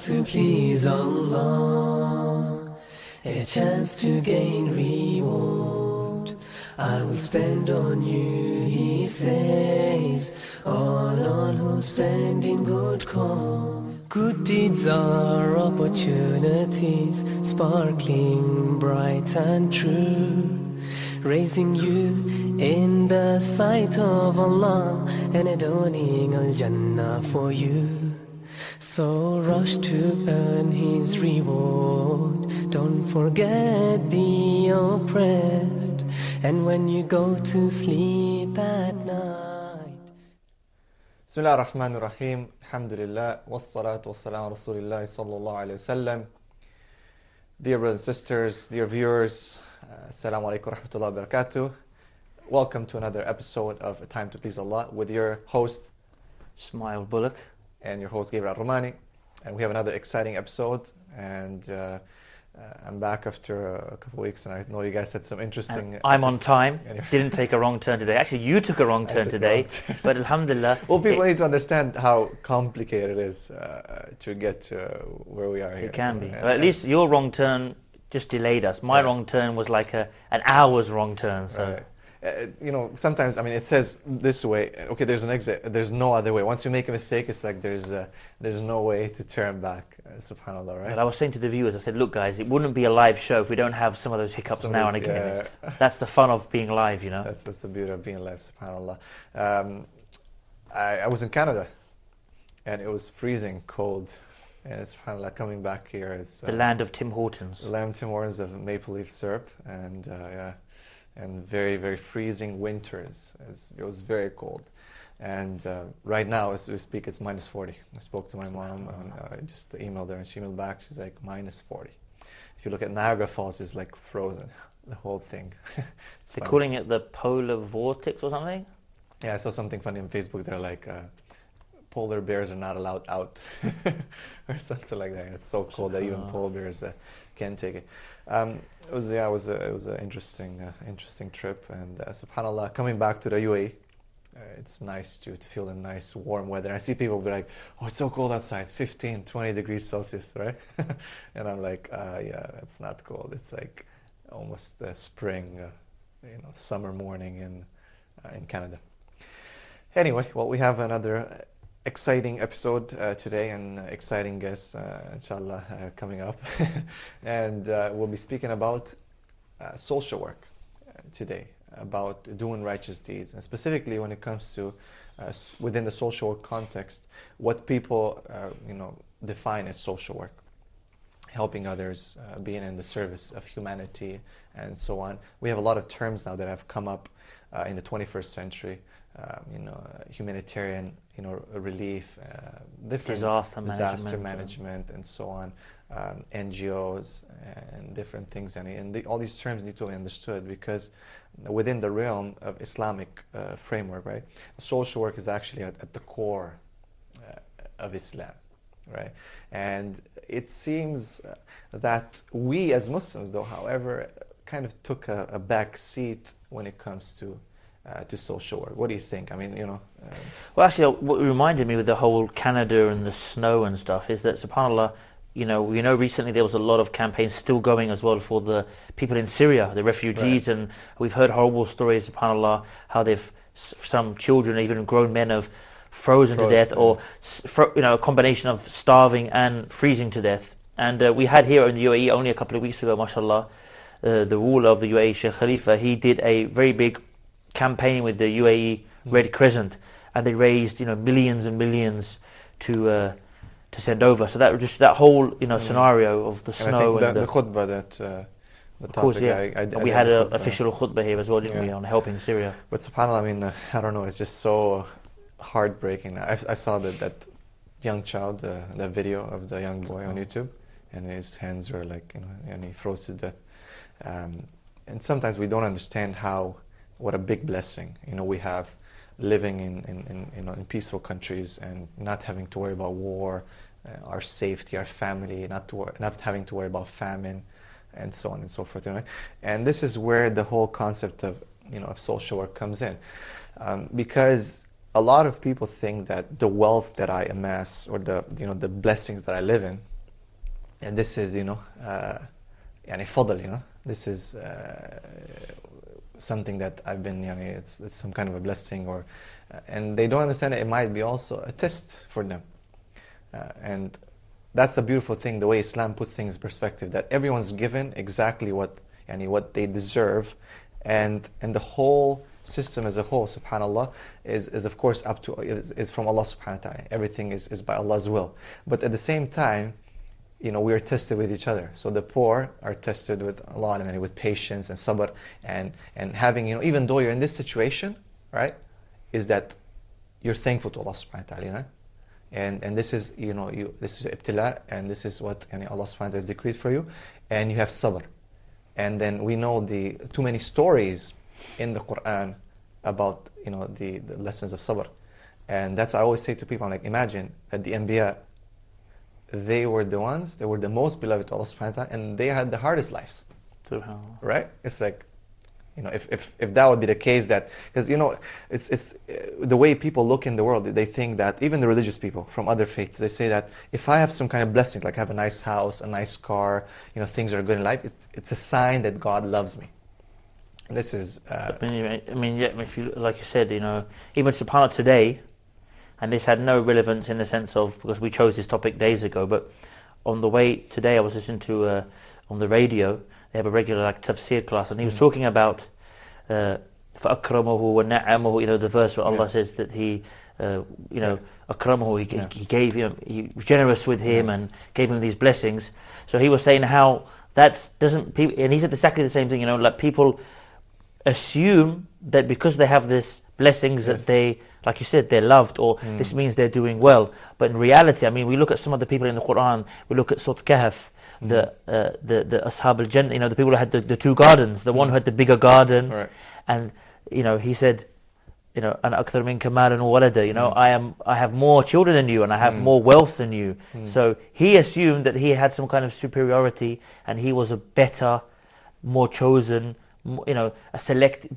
to please Allah, a chance to gain reward. I will spend on you, he says, on all who spend in good cause. Good deeds are opportunities, sparkling bright and true, raising you in the sight of Allah and adorning Al-Jannah for you. So rush to earn his reward, don't forget the oppressed, and when you go to sleep at night. Bismillah ar-Rahman ar-Rahim, alhamdulillah, wassalatu wassalamu ala rasulillah sallallahu alayhi wa sallam. Dear brothers and sisters, dear viewers, assalamu alaikum wa rahmatullahi wa barakatuh. Welcome to another episode of A Time to Please Allah with your host Ismail Bullock and your host Gabriel Al-Romaani. And we have another exciting episode, and I'm back after a couple of weeks, and I know you guys had some interesting... I'm on time, didn't take a wrong turn today. Actually, you took a wrong turn today, but alhamdulillah. Well, people need to understand how complicated it is to get to where we are here. It can be. At least your wrong turn just delayed us. My wrong turn was like an hour's wrong turn. So. Right. Sometimes, it says this way, okay, there's an exit, there's no other way. Once you make a mistake, it's like there's no way to turn back, subhanAllah, right? But I was saying to the viewers, I said, look guys, it wouldn't be a live show if we don't have some of those hiccups now and again. Yeah. That's the fun of being live, That's the beauty of being live, subhanAllah. I was in Canada, and it was freezing cold. And subhanAllah, coming back here is... the land of Tim Hortons. The land of Tim Hortons of maple leaf syrup, and very, very freezing winters. It was very cold. And right now, as we speak, it's minus 40. I spoke to my mom, and I just emailed her, and she emailed back. She's like, minus 40. If you look at Niagara Falls, it's like frozen, the whole thing. They're calling it the polar vortex or something? Yeah, I saw something funny on Facebook. They're like, polar bears are not allowed out, or something like that. It's so cold that even polar bears can't take it. It was an interesting trip, and subhanAllah, coming back to the UAE, it's nice to feel the nice warm weather. I see people be like, oh, it's so cold outside, 15, 20 degrees Celsius, right? And I'm like, yeah, that's not cold. It's like almost spring, summer morning in Canada. Anyway, well, we have another exciting episode today, and exciting guests, inshallah, coming up. And we'll be speaking about social work today, about doing righteous deeds, and specifically when it comes to within the social work context, what people define as social work, helping others, being in the service of humanity, and so on. We have a lot of terms now that have come up in the 21st century. Humanitarian, relief, different disaster management, and so on, NGOs and different things, and all these terms need to be understood, because within the realm of Islamic framework, right, social work is actually at the core of Islam, right? And it seems that we as Muslims, though, however, kind of took a back seat when it comes to social work. What do you think? Well, actually, what reminded me with the whole Canada and the snow and stuff is that, subhanAllah, recently there was a lot of campaigns still going as well for the people in Syria, the refugees, right. And we've heard horrible stories, subhanAllah, how some children, even grown men, have frozen to death, or a combination of starving and freezing to death. And we had here in the UAE only a couple of weeks ago, mashallah, the ruler of the UAE, Sheikh Khalifa, he did a very big campaign with the UAE Red Crescent, and they raised millions and millions to send over. So that was just that whole scenario of the snow and the khutbah that the of course, topic. Yeah. We had an official khutbah here as well, didn't we, on helping Syria. But subhanAllah, I don't know, it's just so heartbreaking. I saw that young child, that video of the young boy on YouTube, and his hands were like, and he froze to death. And sometimes we don't understand what a big blessing we have, living in peaceful countries and not having to worry about war, our safety, our family, not having to worry about famine, and so on and so forth. And this is where the whole concept of social work comes in, because a lot of people think that the wealth that I amass, or the blessings that I live in, And this is, يعني fadl, this is something that I've been, it's some kind of a blessing, or and they don't understand that it might be also a test for them. And that's the beautiful thing, the way Islam puts things in perspective, that everyone's given exactly what they deserve, and the whole system as a whole, subhanallah, is of course is from Allah subhanahu wa ta'ala. Everything is by Allah's will. But at the same time, we are tested with each other. So the poor are tested with Allah, with patience and sabr, and having, even though you're in this situation, right, is that you're thankful to Allah subhanahu wa ta'ala, and this is, this is ibtila, and this is what Allah subhanahu wa ta'ala has decreed for you, and you have sabr. And then we know the too many stories in the Quran about, the lessons of sabr. And that's, I always say to people, like, imagine that the Anbiya, they were the most beloved to Allah subhanahu wa ta'ala, and they had the hardest lives. Right? It's like, if that would be the case, that, because, it's the way people look in the world, they think that, even the religious people from other faiths, they say that if I have some kind of blessing, like I have a nice house, a nice car, things are good in life, it's a sign that God loves me. And this is... if you, like you said, even subhanAllah today, and this had no relevance in the sense of, because we chose this topic days ago, but on the way today I was listening to, on the radio, they have a regular like tafsir class, and he was talking about فَأَكْرَمَهُ وَنَعَمَهُ, the verse where Allah says that he, akramahu, he gave him, he was generous with him and gave him these blessings. So he was saying how that doesn't, and he said exactly the same thing, like people assume that because they have this blessings that they, like you said, they're loved, or this means they're doing well. But in reality, we look at some of the people in the Quran, we look at Surah Kahf, the Ashab al-Jannah, the people who had the two gardens, the one who had the bigger garden, right. And he said, Ana akthar minka malan wa walada, I have more children than you, and I have more wealth than you. So he assumed that he had some kind of superiority, and he was a better, more chosen, a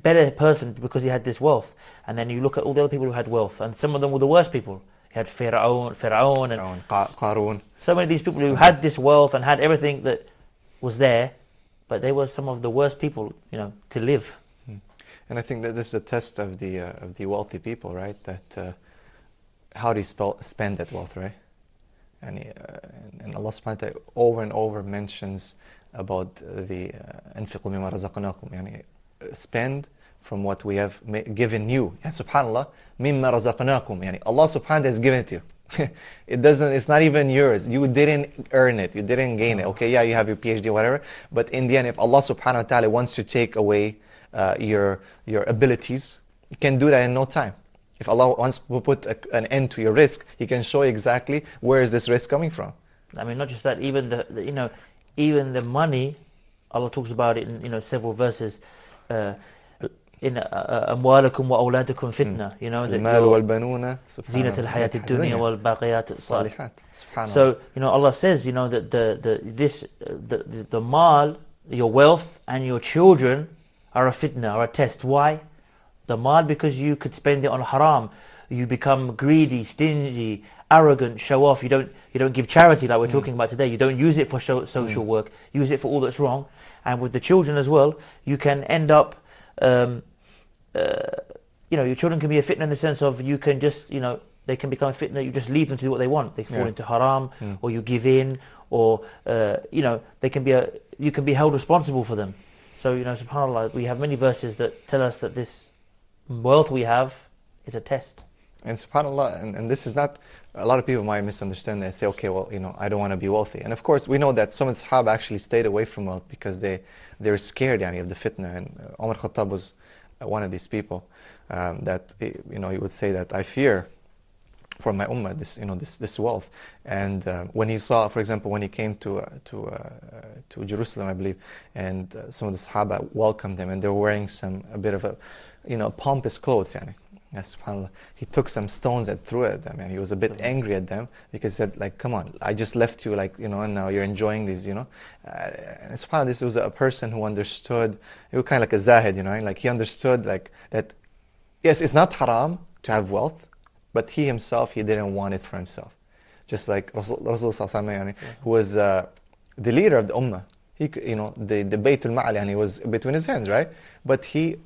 better person because he had this wealth. And then you look at all the other people who had wealth, and some of them were the worst people. You had Fir'aun and Qarun. So many of these people who had this wealth and had everything that was there, but they were some of the worst people, to live. And I think that this is a test of the wealthy people, right? That how do you spend that wealth, right? And Allah subhanahu wa ta'ala over and over mentions about the أنفقوا مما رزقناكم, spend from what we have given you. And subhanallah, مما رزقناكم, Allah subhanahu wa ta'ala has given it to you. It's not even yours. You didn't earn it. You didn't gain it. Okay, yeah, you have your PhD, whatever. But in the end, if Allah subhanahu wa ta'ala wants to take away your abilities, you can do that in no time. If Allah wants to put an end to your risk, He can show you exactly where is this risk coming from. Not just that, even even the money, Allah talks about it in several verses. In أموالكم وأولادكم فتنة, المال والبنون زينة الحياة الدنيا والباقيات الصالحات. So Allah says that the mal, your wealth and your children are a fitna, are a test. Why? The mal, because you could spend it on haram, you become greedy, stingy, arrogant, show off. You don't give charity like we're talking about today. You don't use it for social work. Use it for all that's wrong. And with the children as well, you can end up. Your children can be a fitna in the sense of you can just, they can become a fitna. You just leave them to do what they want. They fall into haram, or you give in, or they can be you can be held responsible for them. So subhanallah, we have many verses that tell us that this wealth we have is a test. And subhanallah, and this is not, a lot of people might misunderstand that and say, okay, well, I don't want to be wealthy. And of course, we know that some of the Sahaba actually stayed away from wealth because they're scared of the fitna. And Umar Khattab was one of these people that he would say that I fear for my ummah this wealth. And when he saw, for example, when he came to Jerusalem, I believe, and some of the Sahaba welcomed him, and they were wearing a bit of a pompous clothes, Yes, subhanAllah. He took some stones and threw at them, and he was a bit angry at them because he said, like, come on, I just left you, and now you're enjoying these, And subhanAllah, this was a person who understood, he was kind of like a zahid, like he understood that, yes, it's not haram to have wealth, but he himself, he didn't want it for himself. Just like Rasulullah who was the leader of the ummah. The Bayt al-Ma'al, and he was between his hands, right? But I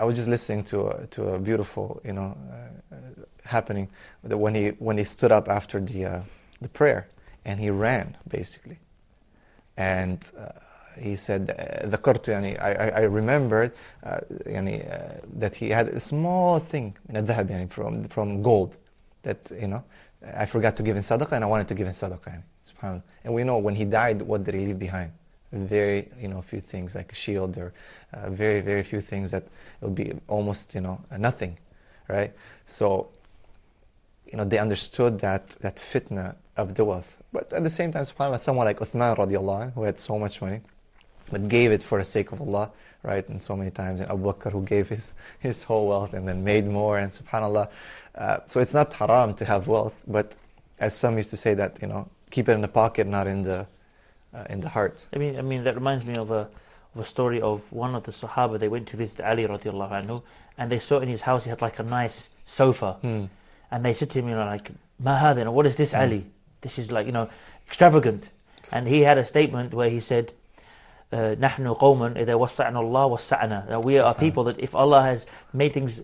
was just listening to a beautiful, happening that when he stood up after the prayer, and he ran basically, and he said, ذكرت يعني I remembered that he had a small thing من الذهب يعني from gold that I forgot to give in sadaqah, and I wanted to give in sadaqah. يعني. SubhanAllah. And we know when he died, what did he leave behind? Very few things like a shield, or very, very few things that would be almost nothing, right? So they understood that fitna of the wealth. But at the same time, SubhanAllah, someone like Uthman radiallahu anh, who had so much money, but gave it for the sake of Allah, right? And so many times, and Abu Bakr, who gave his whole wealth and then made more, and SubhanAllah. So it's not haram to have wealth, but as some used to say that, keep it in the pocket, not in the heart. I mean that reminds me of a story of one of the Sahaba. They went to visit Ali radiallahu anhu, and they saw in his house he had like a nice sofa, and they said to him, like, "Ma hadha, what is this, Ali? This is like extravagant." And he had a statement where he said, "Nahnu qawman idha wasa'na Allah wasa'na." That we are people that if Allah has made things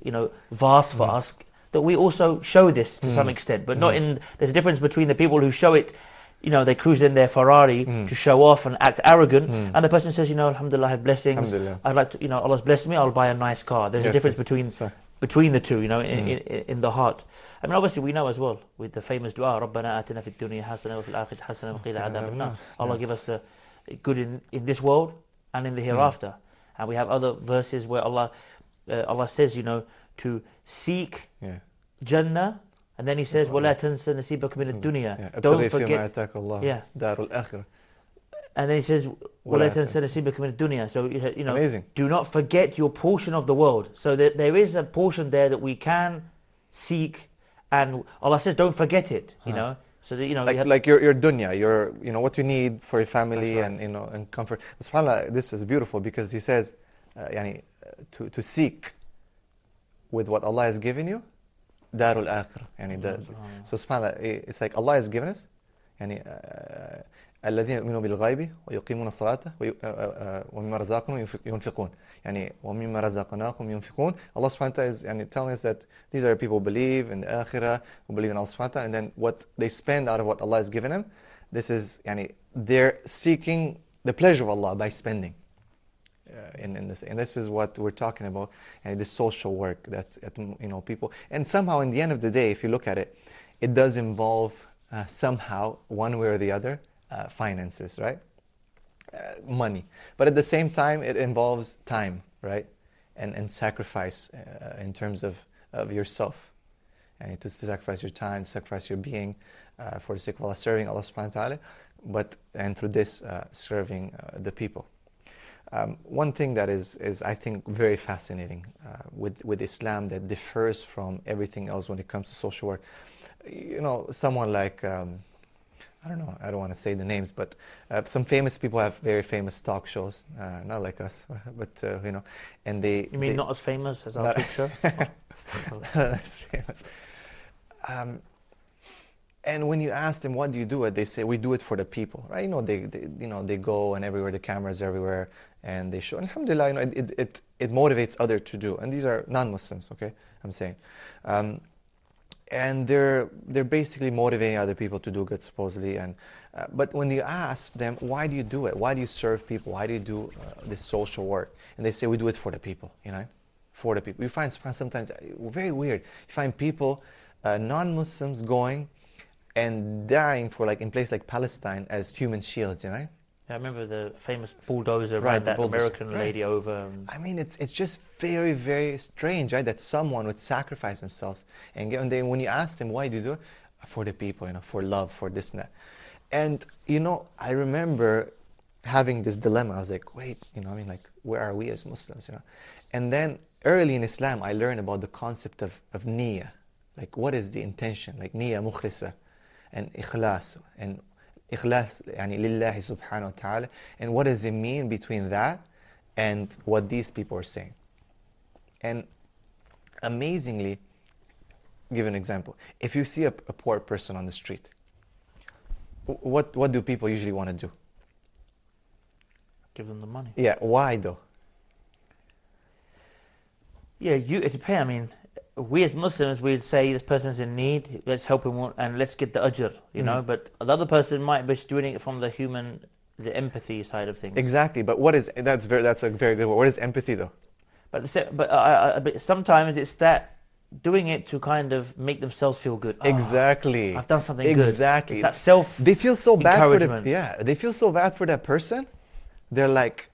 vast for us, that we also show this to some extent, but not in. There's a difference between the people who show it. They cruise in their Ferrari to show off and act arrogant, and the person says, Alhamdulillah, I have blessings. I'd like to, Allah's blessed me. I'll buy a nice car. There's a difference between the two, in the heart. I mean, obviously, we know as well with the famous dua, رَبَّنَا آتِنَا فِي الدُّنْيَا حَسَنَةً وَفِي الْآخِرَةِ حَسَنَةً وَقِينَا عَذَابَ النَّارِ. Allah give us the good in this world and in the hereafter. And we have other verses where Allah says, to seek Jannah. And then he says, وَلَا تَنْسَ نَصِيبَكَ مِنَ الدُّنْيا. Don't forget. دار الآخرة. And then he says, وَلَا تَنْسَ نَصِيبَكَ مِنَ الدُّنْيا. So, Amazing. Do not forget your portion of the world. So there is a portion there that we can seek, and Allah says, don't forget it. So that, like your dunya, your what you need for your family, right. and comfort. SubhanAllah, this is beautiful because he says, to seek with what Allah has given you. Darul Akhirah. So SubhanAllah, it's like Allah has given us الذين يؤمنون بالغيب ويقيمون الصلاة ومما رزقناهم ينفقون ومما رزقناهم ينفقون. Allah subhanahu wa ta'ala is telling us that these are people who believe in the Akhirah, who believe in Allah subhanahu wa ta'ala, and then what they spend out of what Allah has given them, this is they're seeking the pleasure of Allah by spending. In this, and this is what we're talking about, and this social work that people, and somehow in the end of the day, if you look at it, it does involve somehow one way or the other finances, right? Money, but at the same time it involves time, right? And sacrifice in terms of yourself, and to sacrifice your time, sacrifice your being for the sake of Allah, serving Allah subhanahu wa ta'ala, and through this serving the people. One thing that is I think very fascinating with Islam that differs from everything else when it comes to social work. Someone like I don't know, I don't want to say the names, but some famous people have very famous talk shows, not like us, but and they. You mean not as famous as our picture? Not as famous. And when you ask them, what do you do it? They say, we do it for the people, right? They go and everywhere, the cameras everywhere, and they show. And alhamdulillah, it motivates others to do. And these are non-Muslims, okay? I'm saying. And they're basically motivating other people to do good, supposedly. And but when you ask them, why do you do it? Why do you serve people? Why do you do this social work? And they say, we do it for the people, for the people. You find sometimes, very weird, you find people, non-Muslims going and dying for in place like Palestine as human shields, Yeah, I remember the famous bulldozer, right? That American lady over. I mean, it's just very, very strange, right? That someone would sacrifice themselves and then when you ask them, why do you do it? For the people, for love, for this and that. And I remember having this dilemma. I was like, wait, where are we as Muslims, And then early in Islam, I learned about the concept of niyyah, like what is the intention, like niyyah mukhlisa, and ikhlas, and ikhlas lillahi subhanahu wa ta'ala, and what does it mean between that and what these people are saying. And amazingly, give an example. If you see a poor person on the street, what do people usually want to do? Give them the money. Yeah, why though? Yeah, it depends. I mean, we as Muslims, we'd say this person's in need, let's help him and let's get the ajr, you know. But the other person might be doing it from the empathy side of things. Exactly, but that's a very good word. What is empathy though? But sometimes it's that doing it to kind of make themselves feel good. Exactly. I've done something good. Exactly. It's that self. They feel so bad for encouragement. they feel so bad for that person. They're like,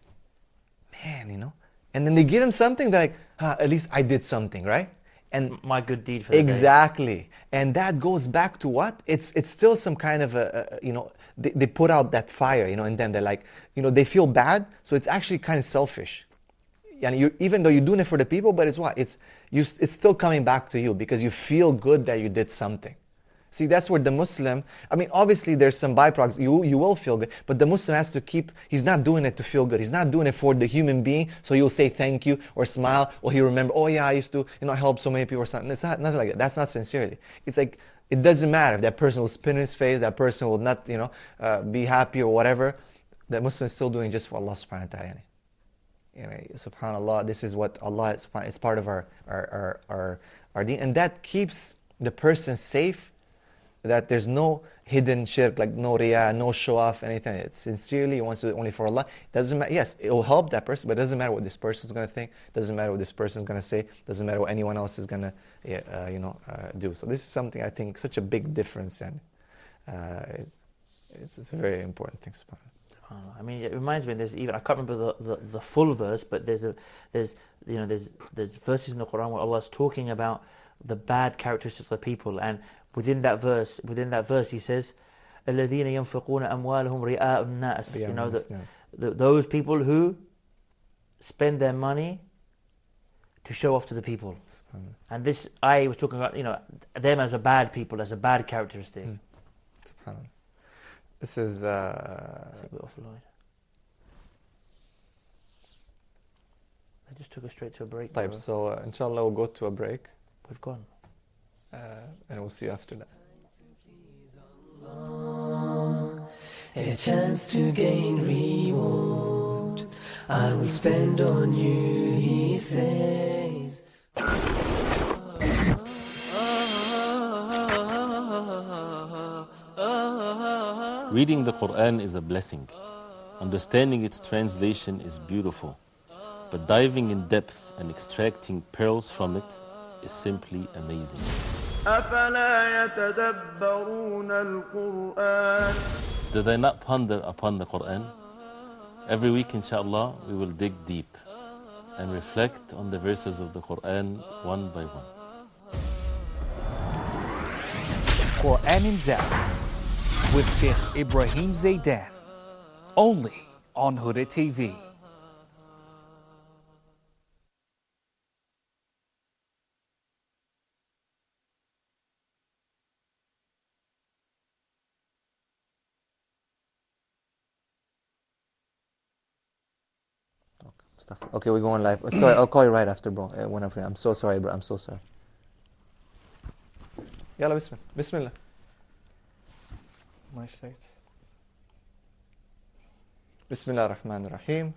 man, you know. And then they give them something. They're like, at least I did something, right? And my good deed for the day. Exactly. And that goes back to what? It's still some kind of they put out that fire, you know, and then they're like, you know, they feel bad. So it's actually kind of selfish. And even though you're doing it for the people, but it's what? It's still coming back to you because you feel good that you did something. See, that's where the Muslim, I mean, obviously there's some byproducts, you will feel good, but the Muslim has to he's not doing it to feel good. He's not doing it for the human being, so you'll say thank you or smile, or he'll remember, oh yeah, I used to, you know, help so many people or something. It's nothing like that. That's not sincerity. It's like, it doesn't matter if that person will spin his face, that person will not, you know, be happy or whatever. The Muslim is still doing just for Allah subhanahu wa ta'ala. You know, subhanallah, this is what Allah is part of our deen, and that keeps the person safe, that there's no hidden shirk, like no riyah, no show off, anything. It's sincerely, he wants to do it only for Allah. It doesn't matter, yes, it will help that person, but it doesn't matter what this person is going to think, doesn't matter what this person is going to say, doesn't matter what anyone else is going to do. So this is something, I think, such a big difference, and it's a very important thing, subhanAllah. I mean, it reminds me. I can't remember the full verse, but there's verses in the Quran where Allah is talking about the bad characteristics of the people, and within that verse, He says, "الذين ينفقون أموالهم رئاء الناس." You know, those people who spend their money to show off to the people. And this I was talking about, you know, them as a bad people, as a bad characteristic. SubhanAllah. This is I just took us straight to a break. So inshallah we'll go to a break. We've gone. And we'll see you after that. A chance to gain reward I will spend on you, He says. Reading the Quran is a blessing. Understanding its translation is beautiful. But diving in depth and extracting pearls from it is simply amazing. Do they not ponder upon the Quran? Every week, inshallah, we will dig deep and reflect on the verses of the Quran one by one. Quran in Depth with Sheikh Ibrahim Zaidan, only on Huda TV. Okay, we're going live. Sorry, I'll call you right after, bro. Whenever. I'm so sorry, bro. I'm so sorry. Yalla, bismillah. Bismillah. Nice light. Bismillah ar-Rahman ar-Rahim.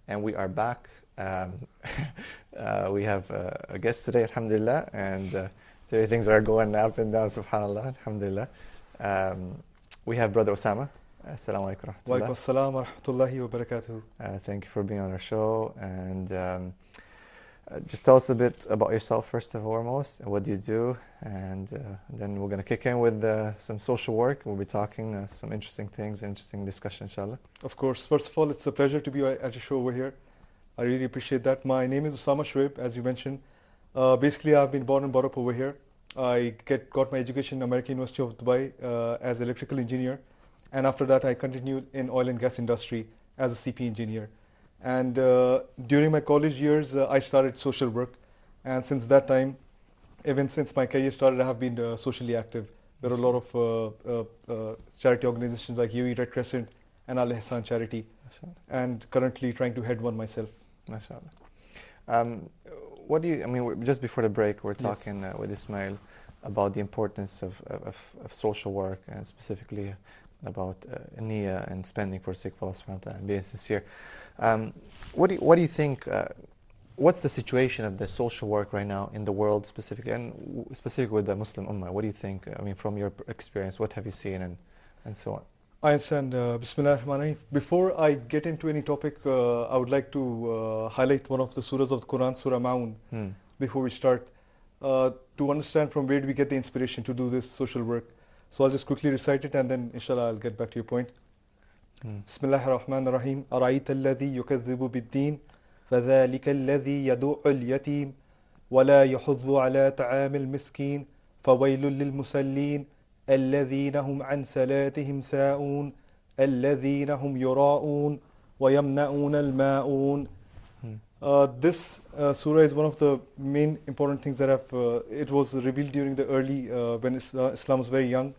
And we are back. We have a guest today, alhamdulillah. And today things are going up and down, subhanallah, alhamdulillah. We have Brother Osama. Assalamu alaikum wa rahmatullah. Wa assalam wa rahmatullahi wa barakatuh. Thank you for being on our show. And just tell us a bit about yourself first and foremost, and what do you do, and then we're going to kick in with some social work. We'll be talking some interesting things, interesting discussion, inshallah. Of course. First of all, it's a pleasure to be at your show over here. I really appreciate that. My name is Osama Shoaib, as you mentioned. Basically, I've been born and brought up over here. I got my education in American University of Dubai as an electrical engineer. And after that, I continued in oil and gas industry as a CP engineer. And during my college years, I started social work. And since that time, even since my career started, I have been socially active. There are a lot of charity organizations like UAE Red Crescent and Al Ihsan Charity. And currently trying to head one myself. MashaAllah. What do you, I mean, just before the break, we're talking with Ismail about the importance of social work, and specifically about niyyah and spending for the sake of Allah subhanahu wa ta'ala and being sincere. What do you think? What's the situation of the social work right now in the world specifically, and specifically with the Muslim Ummah? What do you think? I mean, from your experience, what have you seen, and so on? I understand. Bismillah ar-Rahman ar-Rahim. Before I get into any topic, I would like to highlight one of the surahs of the Quran, Surah Ma'un, before we start, to understand from where do we get the inspiration to do this social work. So I'll just quickly recite it, and then inshallah I'll get back to your point. Bismillah ar-Rahman ar-Rahim. أَرَأَيْتَ الَّذِي يُكَذِّبُ بِالدِّينِ فَذَلِكَ الَّذِي يَدُعُّ الْيَتِيمَ وَلَا يَحُضُّ عَلَى طَعَامِ الْمِسْكِينِ فَوَيْلٌ لِلْمُصَلِّينَ الذين هم عن صلاتهم ساهون الذين هم يراءون ويمنعون الماعون. This surah is one of the main important things that it was revealed during the early when Islam was very young.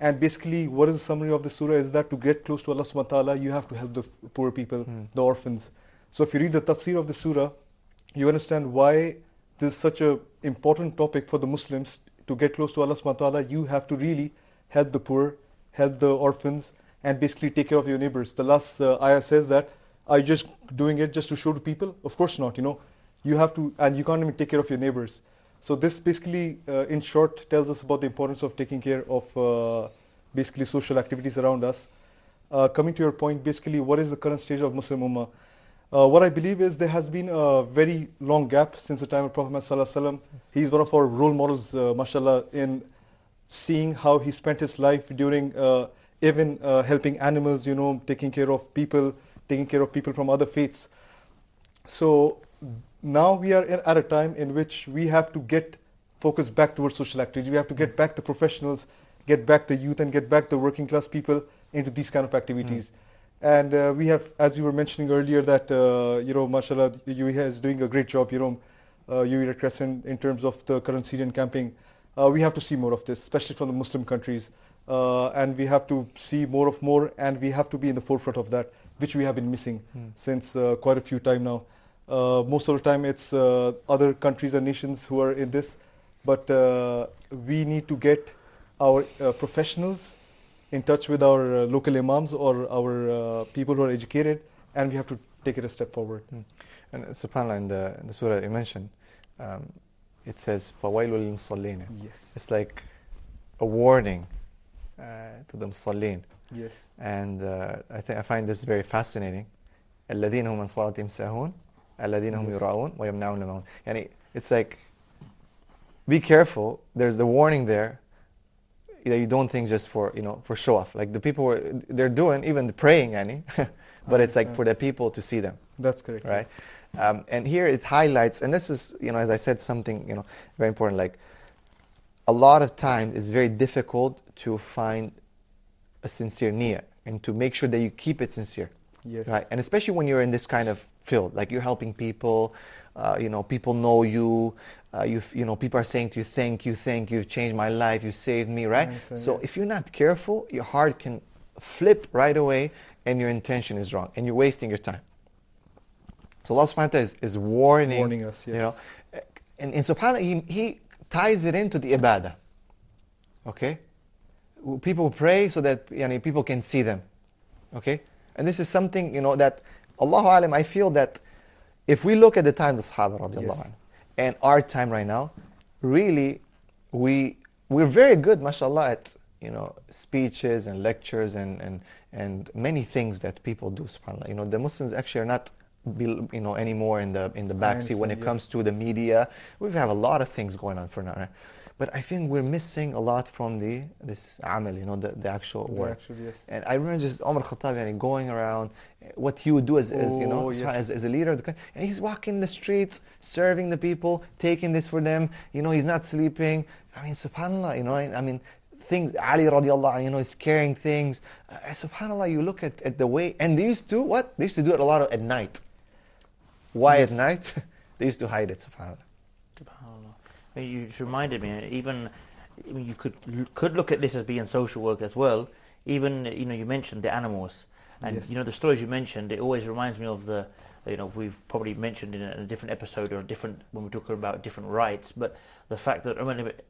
And basically, what is the summary of the surah is that to get close to Allah subhanahu wa ta'ala, you have to help the poor people, the orphans. So if you read the tafsir of the surah, you understand why this is such an important topic for the Muslims. To get close to Allah subhanahu wa ta'ala, you have to really help the poor, help the orphans, and basically take care of your neighbors. The last ayah says that, are you just doing it just to show to people? Of course not, You have to, and you can't even take care of your neighbors. So this basically, in short, tells us about the importance of taking care of basically social activities around us. Coming to your point, basically, what is the current stage of Muslim Ummah? What I believe is there has been a very long gap since the time of Prophet Muhammad. He's one of our role models, mashallah, in seeing how he spent his life during even helping animals, taking care of people from other faiths. So now we are at a time in which we have to get focused back towards social activities. We have to get back the professionals, get back the youth, and get back the working class people into these kind of activities. And we have, as you were mentioning earlier, that mashallah, UAE is doing a great job, UAE Red Crescent, in terms of the current Syrian camping. We have to see more of this, especially from the Muslim countries. And we have to see more, and we have to be in the forefront of that, which we have been missing since quite a few time now. Most of the time it's other countries and nations who are in this, but we need to get our professionals in touch with our local imams or our people who are educated, and we have to take it a step forward. And subhanAllah, in the surah you mentioned, it says, فَوَيْلُ لِلْمُصَلِّينَ. Yes. It's like a warning to the musallin. Yes. And I find this very fascinating. الَّذِينَ هُمْ عَنْ صَلَاتِهِمْ سَاهُونَ الَّذِينَ هُمْ يُرَاءُونَ وَيَمْنَعُونَ الْمَاعُونَ. Yani, it's like, be careful. There's the warning there that you don't think just for show off. Like the people they're doing even the praying, but it's like for the people to see them. That's correct. Right. And here it highlights, and this is as I said, something very important. Like a lot of times it's very difficult to find a sincere niyyah and to make sure that you keep it sincere. Yes. Right. And especially when you're in this kind of field, like you're helping people. People know you. People are saying to you, thank you, you've changed my life, you saved me, right? So if you're not careful, your heart can flip right away, and your intention is wrong, and you're wasting your time. So Allah subhanahu wa ta'ala is warning us, yes. And subhanAllah, He ties it into the ibadah. Okay? People pray so that people can see them. Okay? And this is something, that, Allahu Alam, I feel that if we look at the time of the Sahaba radiallahu anhu, and our time right now, really, we're very good, mashallah, at speeches and lectures and many things that people do, subhanAllah. The Muslims actually are not anymore in the backseat when it comes to the media. We have a lot of things going on for now, right? But I think we're missing a lot from this amal, the actual work. Yes. And I remember just Umar Khattab going around, what he would do as a leader of the country. And he's walking the streets, serving the people, taking this for them. He's not sleeping. I mean, subhanAllah, things, Ali radiallahu anhu, is carrying things. SubhanAllah, you look at the way, and they used to do it a lot at night. Why at night? They used to hide it, subhanAllah. You just reminded me, you could look at this as being social work as well. Even, you mentioned the animals. And, the stories you mentioned, it always reminds me of the, we've probably mentioned in a different episode or when we're talking about different rights, but the fact that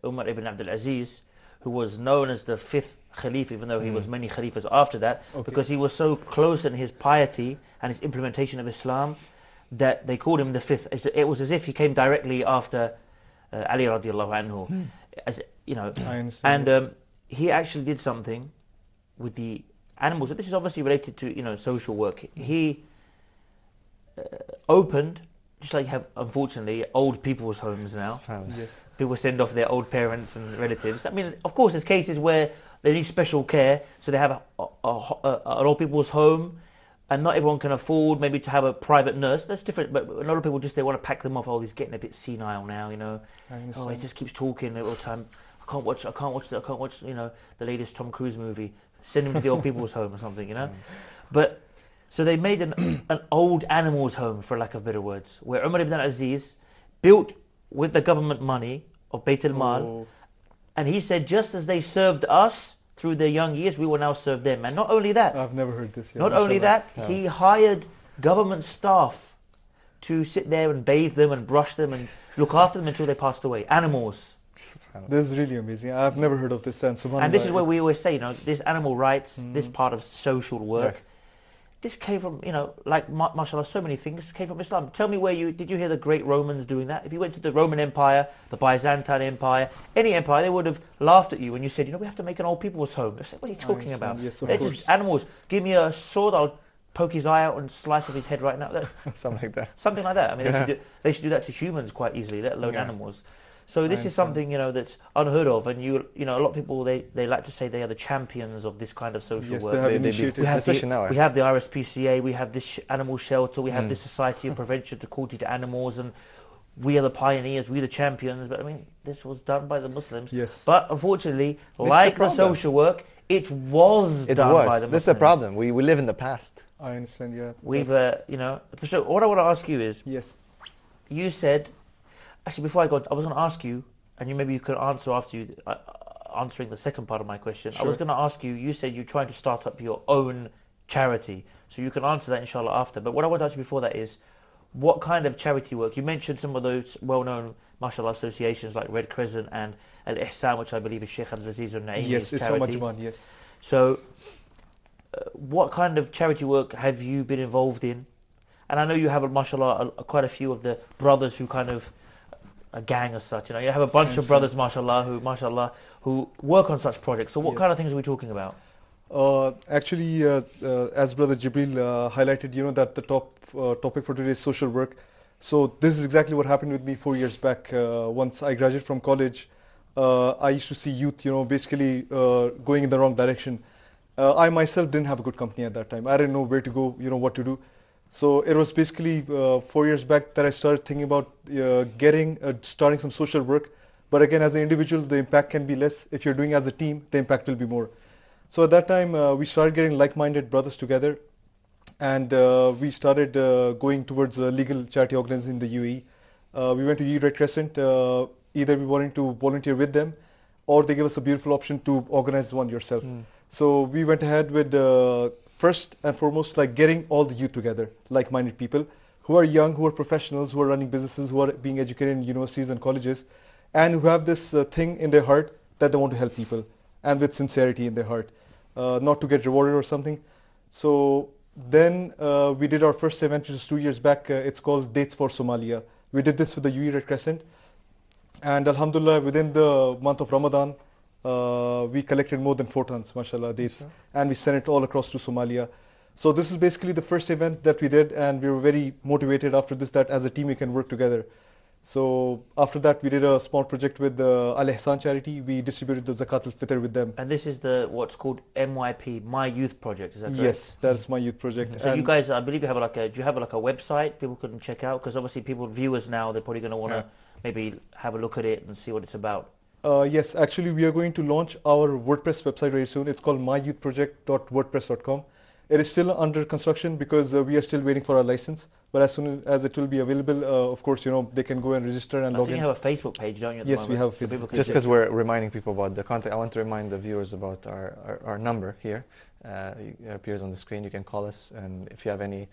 Umar ibn Abdul Aziz, who was known as the 5th Khalif, even though he was many Khalifas after that, because he was so close in his piety and his implementation of Islam that they called him the fifth. It was as if he came directly after Ali radiallahu anhu, as you know. I understand. And he actually did something with the animals. This is obviously related to social work. He opened, just like you have, unfortunately, old people's homes now. Yes. People send off their old parents and relatives. I mean, of course, there's cases where they need special care, so they have an old people's home, and not everyone can afford maybe to have a private nurse. That's different, but a lot of people just, they want to pack them off. Oh, he's getting a bit senile now, Oh, he just keeps talking all the time. I can't watch the latest Tom Cruise movie. Send him to the old people's home or something, But so they made an old animals home, for lack of better words, where Umar ibn al-Aziz built with the government money of Bayt al-Mal, and he said, just as they served us through their young years, we will now serve them. And not only that, I've never heard this yet. Not only that, he hired government staff to sit there and bathe them and brush them and look after them until they passed away. Animals. This is really amazing. I've never heard of this. And this is where we always say, this animal rights, this part of social work, this came from, like, mashallah, so many things came from Islam. Tell me did you hear the great Romans doing that? If you went to the Roman Empire, the Byzantine Empire, any empire, they would have laughed at you when you said, we have to make an old people's home. They said, what are you talking about? Yes, of They're course. just animals. Give me a sword, I'll poke his eye out and slice off his head right now. Something like that. Something like that. I mean, they should do that to humans quite easily, let alone animals. So this is something that's unheard of, and a lot of people they like to say they are the champions of this kind of social work. They have initiated. We have the RSPCA, we have this animal shelter, we have the Society of Prevention to Cruelty to Animals, and we are the pioneers, we are the champions. But I mean, this was done by the Muslims. Yes. But unfortunately, like the social work, it was done by the Muslims. This is the problem. We live in the past. I understand. Yeah. We've So what I want to ask you is, you said. Actually, before I go, I was going to ask you, and maybe you could answer after you answering the second part of my question. Sure. I was going to ask you. You said you're trying to start up your own charity, so you can answer that inshallah after. But what I want to ask you before that is, what kind of charity work? You mentioned some of those well-known, mashallah, associations like Red Crescent and Al Ihsan, which I believe is Sheikh Abdul Aziz Al-Naeemi's Yes, it's charity. so much fun. Yes. So, what kind of charity work have you been involved in? And I know you have, mashallah, quite a few of the brothers who kind of a gang as such, you have a bunch of brothers, mashallah, who work on such projects. So what kind of things are we talking about? Actually, as Brother Jibril highlighted, that the topic for today is social work. So this is exactly what happened with me 4 years back. Once I graduated from college, I used to see youth, basically going in the wrong direction. I myself didn't have a good company at that time. I didn't know where to go, what to do. So it was basically 4 years back that I started thinking about starting some social work. But again, as an individual, the impact can be less. If you're doing as a team, the impact will be more. So at that time, we started getting like-minded brothers together, and we started going towards a legal charity organization in the UAE. We went to UAE Red Crescent. Either we wanted to volunteer with them, or they gave us a beautiful option to organize one yourself. So we went ahead with first and foremost, like getting all the youth together, like-minded people who are young, who are professionals, who are running businesses, who are being educated in universities and colleges, and who have this thing in their heart that they want to help people, and with sincerity in their heart, not to get rewarded or something. So then we did our first event, which was 2 years back. It's called Dates for Somalia. We did this with the UAE Red Crescent, and alhamdulillah, within the month of Ramadan, we collected more than 4 tons, mashallah, dates, and we sent it all across to Somalia. So this is basically the first event that we did, and we were very motivated after this that as a team we can work together. So after that, we did a small project with the Al Ihsan charity. We distributed the Zakat al-Fitr with them. And this is what's called MYP, My Youth Project, is that correct? Yes, that's My Youth Project. So you guys, I believe you have do you have a website people can check out? Because obviously viewers now, they're probably going to want to maybe have a look at it and see what it's about. Yes, actually we are going to launch our WordPress website very soon. It's called myyouthproject.wordpress.com. It is still under construction because we are still waiting for our license. But as soon as it will be available, of course, they can go and register and log in. You have a Facebook page, don't you? Yes, we have a Facebook page. Just because we're reminding people about the contact, I want to remind the viewers about our number here. It appears on the screen. You can call us, and if you have any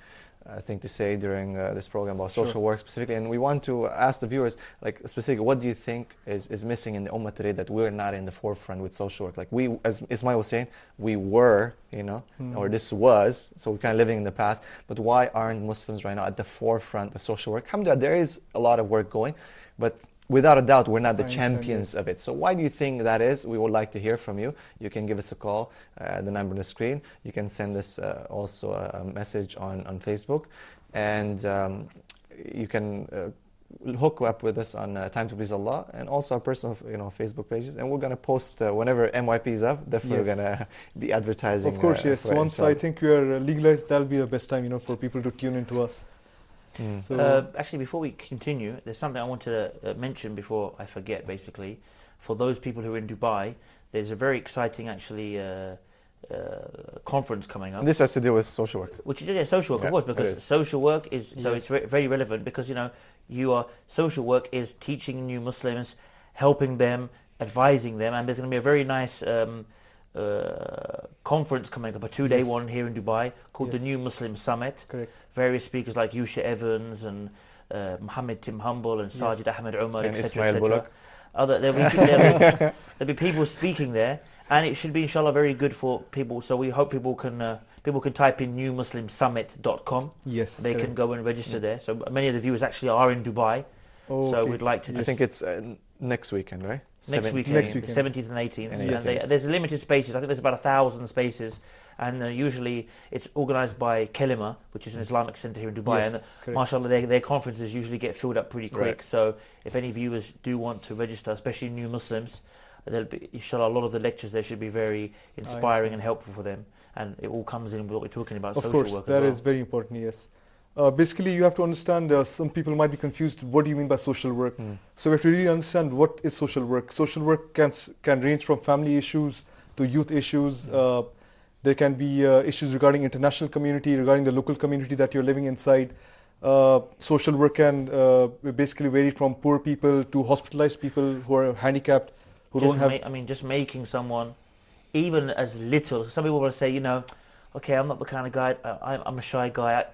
thing to say during this program about social work specifically, and we want to ask the viewers, like specifically, what do you think is missing in the Ummah today that we're not in the forefront with social work? Like we, as Ismail was saying, we were, or this was, so we're kind of living in the past, but why aren't Muslims right now at the forefront of social work? Alhamdulillah, there is a lot of work going, but without a doubt, we're not the champions of it. So why do you think that is? We would like to hear from you. You can give us a call, the number on the screen. You can send us also a message on Facebook. And you can hook up with us on Time to Please Allah, and also our personal Facebook pages. And we're going to post whenever MYP is up. Definitely we're going to be advertising. Of course, yes. Once I think we are legalized, that'll be the best time for people to tune into us. So actually, before we continue, there's something I want to mention before I forget. Basically, for those people who are in Dubai, there's a very exciting conference coming up. And this has to do with social work. Which is social work, of course, because social work is it's very relevant, because social work is teaching new Muslims, helping them, advising them, and there's going to be a very nice conference coming up, a 2-day one here in Dubai called the New Muslim Summit. Correct. Various speakers like Yusha Evans and Mohammed Tim Humble and Sajid Ahmed Omar, and etc. Ismail Bullock. There'll be people speaking there, and it should be inshallah very good for people. So we hope people can type in newmuslimsummit.com. Yes, they can go and register there. So many of the viewers actually are in Dubai. So we'd like to. I think it's next weekend, right? Next weekend, the 17th and 18th. And there's limited spaces. I think there's about 1,000 spaces. And usually it's organised by Kelima, which is an Islamic centre here in Dubai. And mashallah, their conferences usually get filled up pretty quick. So if any viewers do want to register, especially new Muslims, there'll be, inshallah, a lot of the lectures there should be very inspiring and helpful for them. And it all comes in with what we're talking about, social work. Of course, that is very important, yes. Basically, you have to understand, some people might be confused, what do you mean by social work? So we have to really understand what is social work. Social work can range from family issues to youth issues. There can be issues regarding international community, regarding the local community that you're living inside. Social work can basically vary from poor people to hospitalized people who are handicapped, who don't have... just making someone, even as little... Some people will say, okay, I'm not the kind of guy, I'm a shy guy,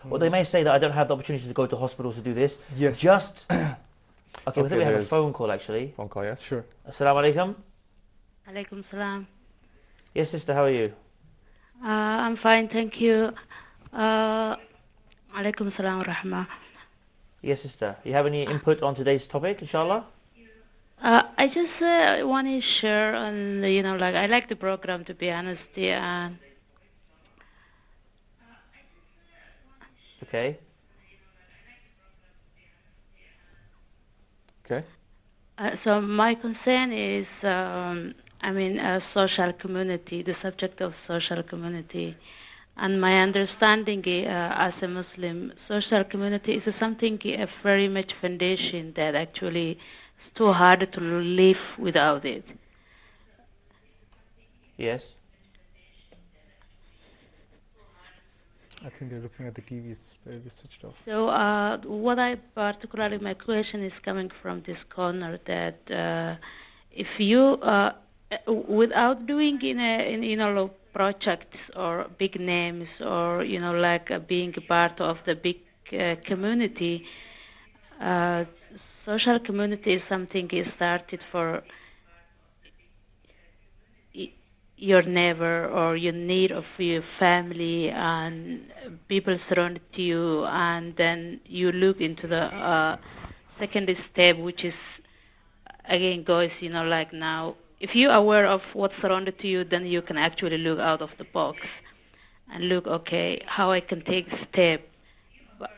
Or they may say that I don't have the opportunity to go to hospitals to do this. Yes. Just... Okay, we think we have a phone call, actually. Phone call, yes. Sure. Assalamu alaikum. Alaikum salam. Yes, sister, how are you? I'm fine, thank you. Alaikum salam wa rahmah. Yes, sister. You have any input on today's topic, inshallah? I just want to share on, I like the program, to be honest. And okay. Okay. So my concern is, social community, the subject of social community. And my understanding as a Muslim, social community is something, a very much foundation that actually is too hard to live without it. Yes. I think they're looking at the TV, it's very switched off. So particularly my question is coming from this corner that if you, without doing in projects or big names or being part of the big community, social community is something is started for your neighbor or your need of your family and people surrounded you, and then you look into the second step, which is again goes now. If you're aware of what's surrounded to you, then you can actually look out of the box and look, okay, how I can take a step. But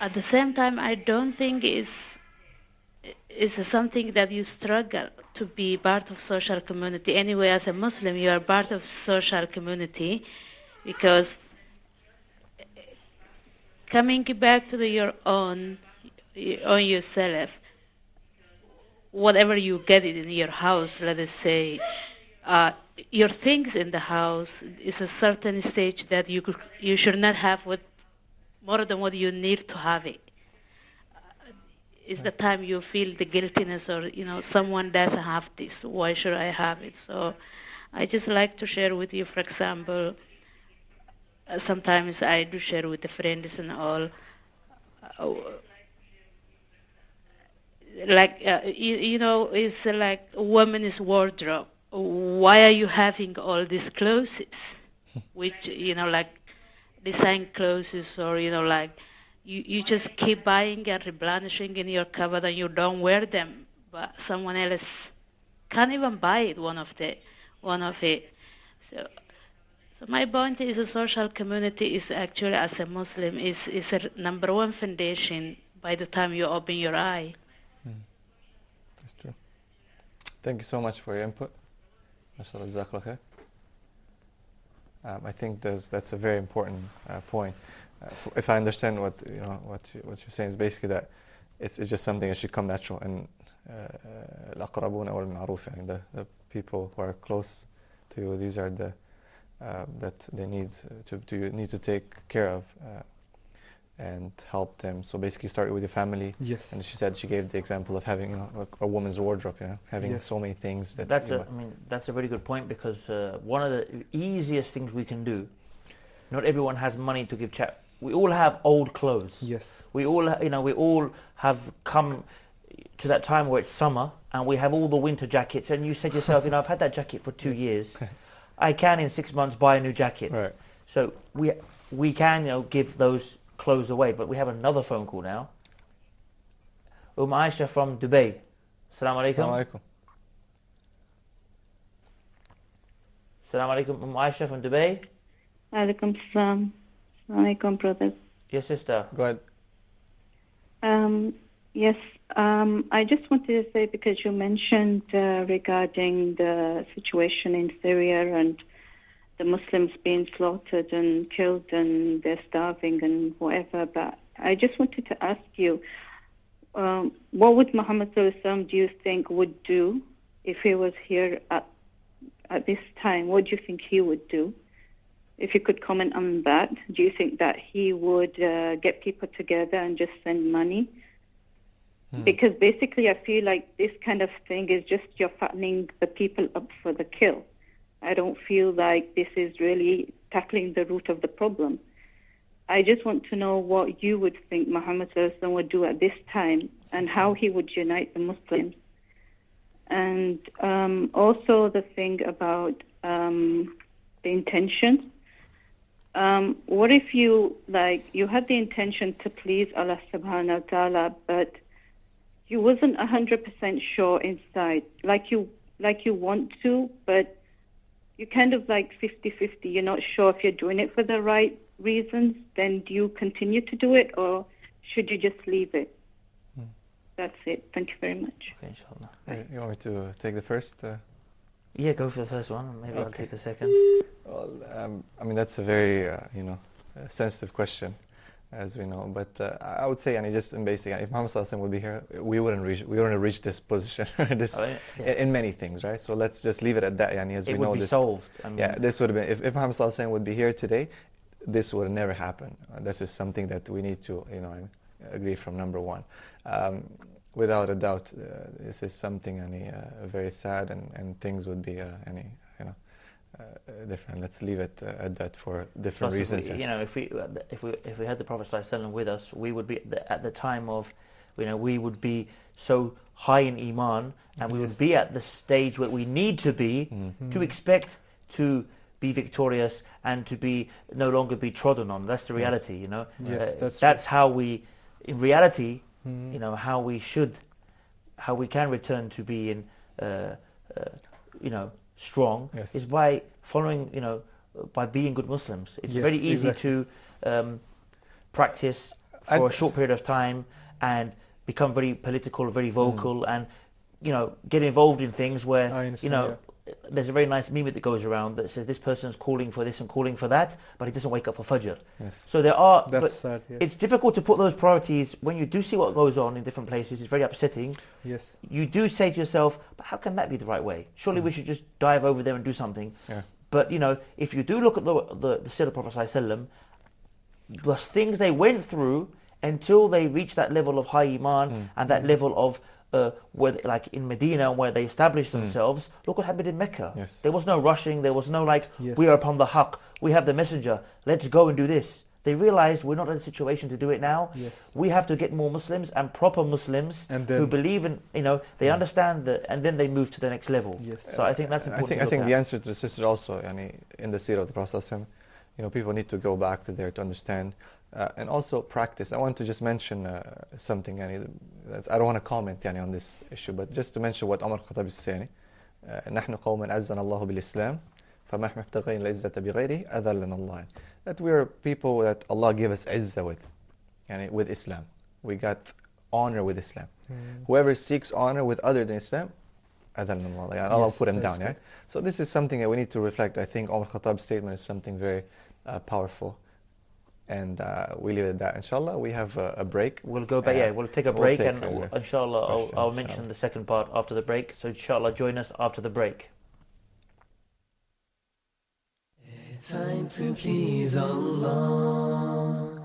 at the same time, I don't think it's something that you struggle to be part of social community. Anyway, as a Muslim, you are part of social community because coming back to your own yourself, whatever you get it in your house, let us say, your things in the house is a certain stage that you should not have more than what you need to have it. It's the time you feel the guiltiness or, someone doesn't have this, why should I have it? So I just like to share with you, for example, sometimes I do share with the friends and all. It's like a woman's wardrobe. Why are you having all these clothes? Which, like design clothes, or, like you just keep buying and replenishing in your cupboard and you don't wear them, but someone else can't even buy it, one of it. So my point is, a social community is actually, as a Muslim, is a number one foundation by the time you open your eye. That's true. Thank you so much for your input. MashaAllah, Jazakallah khair. I think that's a very important point. If I understand what you're saying, is basically that it's just something that should come natural, and الأقربون أولى بالمعروف. The people who are close to you, these are the that they need to take care of and help them. So basically, start with your family. Yes. And she gave the example of having a woman's wardrobe, having Yes. so many things that. That's a very good point, because one of the easiest things we can do. Not everyone has money to give chat. We all have old clothes. Yes. We all have come to that time where it's summer and we have all the winter jackets. And you said yourself, I've had that jacket for 2 years. I can in 6 months buy a new jacket. Right. So we can give those clothes away. But we have another phone call now. Aisha from Dubai. Assalamu alaikum. Assalamu alaikum. Assalamu alaikum. Aisha from Dubai. Alaikum salam. Alaikum, brothers. Yes, sister. Go ahead. Yes, I just wanted to say, because you mentioned regarding the situation in Syria and the Muslims being slaughtered and killed and they're starving and whatever, but I just wanted to ask you, what would Muhammad sallallahu alaihi wasallam, do you think, would do if he was here at this time? What do you think he would do? If you could comment on that, do you think that he would get people together and just send money? Because basically I feel like this kind of thing is just you're fattening the people up for the kill. I don't feel like this is really tackling the root of the problem. I just want to know what you would think Muhammad sallallahu alaihi wasallam would do at this time and how he would unite the Muslims. And also the thing about the intentions. What if you had the intention to please Allah subhanahu wa ta'ala, but you wasn't 100% sure inside, like you want to, but you kind of like 50-50, you're not sure if you're doing it for the right reasons, then do you continue to do it, or should you just leave it? That's it. Thank you very much. Okay, inshallah. You want me to take the first? Yeah, go for the first one. Maybe I'll take the second. Well, that's a very sensitive question, as we know. But I would say, just in basic, if Muhammad sallallahu alaihi wasallam would be here, we wouldn't have reached this position, in many things, right? So let's just leave it at that. As we know, it would be solved. This would have been if Muhammad sallallahu alaihi wasallam would be here today, this would have never happened. This is something that we need to, agree from number one. Without a doubt, this is something very sad, and things would be different. Let's leave it at that for different reasons. If we had the Prophet ﷺ with us, we would be at the time of, we would be so high in iman, and we would be at the stage where we need to be to expect to be victorious and to be no longer be trodden on. That's the reality, Yes, that's how we, in reality, how we can return to being, strong is by following, by being good Muslims. It's very easy to practice for a short period of time and become very political, very vocal, and get involved in things where there's a very nice meme that goes around that says this person's calling for this and calling for that, but he doesn't wake up for Fajr. Yes. So there are. That's sad. Yes. It's difficult to put those priorities when you do see what goes on in different places. It's very upsetting. Yes. You do say to yourself, but how can that be the right way? Surely we should just dive over there and do something. Yeah. But if you do look at the Seerah of Prophet ﷺ, the things they went through until they reached that level of high iman and that level of like in Medina, where they established themselves, look what happened in Mecca. Yes. There was no rushing, there was no like, Yes. we are upon the haqq, we have the messenger, let's go and do this. They realized we're not in a situation to do it now. Yes. We have to get more Muslims and proper Muslims And then- who believe in, they understand that, and then they move to the next level. Yes. So I think that's important. I think the to answer to the sister also, in the seerah of the Prophet, people need to go back to there to understand and also practice. I want to just mention something. I don't want to comment on this issue, but just to mention what Umar Khattab is saying. نحن قوم عزنا الله بالإسلام فما احنا مبتغين العزة بغيره أذلنا الله. That we are people that Allah gave us izzah with Islam. We got honor with Islam. Whoever seeks honor with other than Islam, أذلنا الله. Allah put him down. So this is something that we need to reflect. I think Umar Khattab's statement is something very powerful. And we leave it at that. Inshallah, we have a break. We'll go back, we'll take a break, and inshallah, inshallah I'll mention inshallah. the second part after the break. So inshallah, join us after the break. Time to please Allah,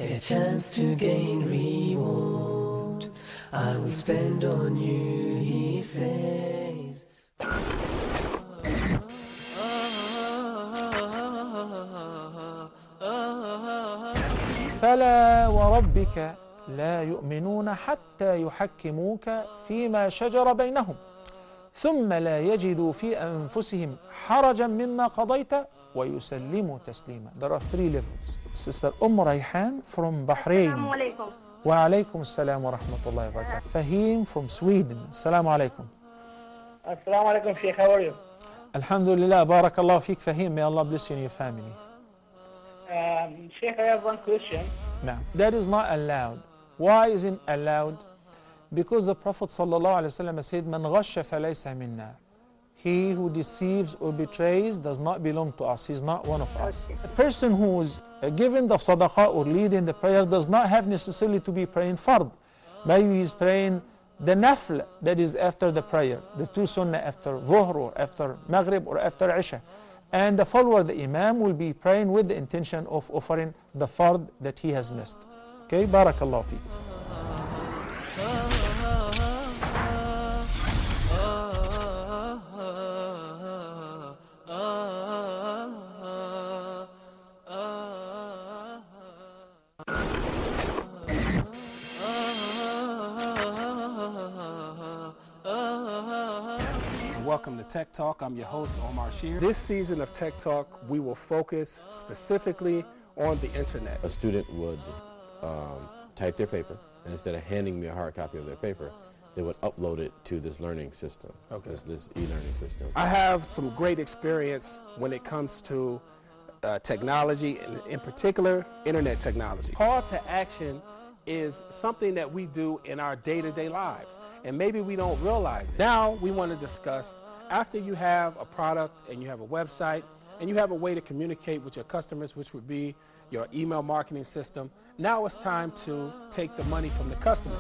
a chance to gain reward. I will spend on you, He says. فلا وربك لا يؤمنون حتى يحكموك فيما شجر بينهم ثم لا يجدوا في أنفسهم حرجا مما قضيت ويسلموا تسليما. There are 3 levels. Sister Rayhan from Bahrain. السلام عليكم. وعليكم السلام ورحمة الله وبركاته. Fahim from Sweden. السلام عليكم. السلام عليكم Sheikh, how are you? Alhamdulillah, barakallah feek Fahim. May Allah bless you and your family. Sheikh, I have one question. Now, that is not allowed. Why isn't allowed? Because the Prophet ﷺ said, "Man ghasha falaysa minna." He who deceives or betrays does not belong to us. He's not one of us. A person who is given the sadaqah or leading the prayer does not have necessarily to be praying fard. Maybe he's praying the nafl that is after the prayer, the 2 sunnah after dhuhr or after maghrib or after isha. And the follower, the imam, will be praying with the intention of offering the fard that he has missed. Okay, barakallah feek. Welcome to Tech Talk. I'm your host, Omar Shear. This season of Tech Talk, we will focus specifically on the internet. A student would type their paper, and instead of handing me a hard copy of their paper, they would upload it to this learning system, this e-learning system. I have some great experience when it comes to technology, and in particular, internet technology. Call to action is something that we do in our day-to-day lives, and maybe we don't realize it. Now we want to discuss, after you have a product and you have a website and you have a way to communicate with your customers, which would be your email marketing system, now it's time to take the money from the customer.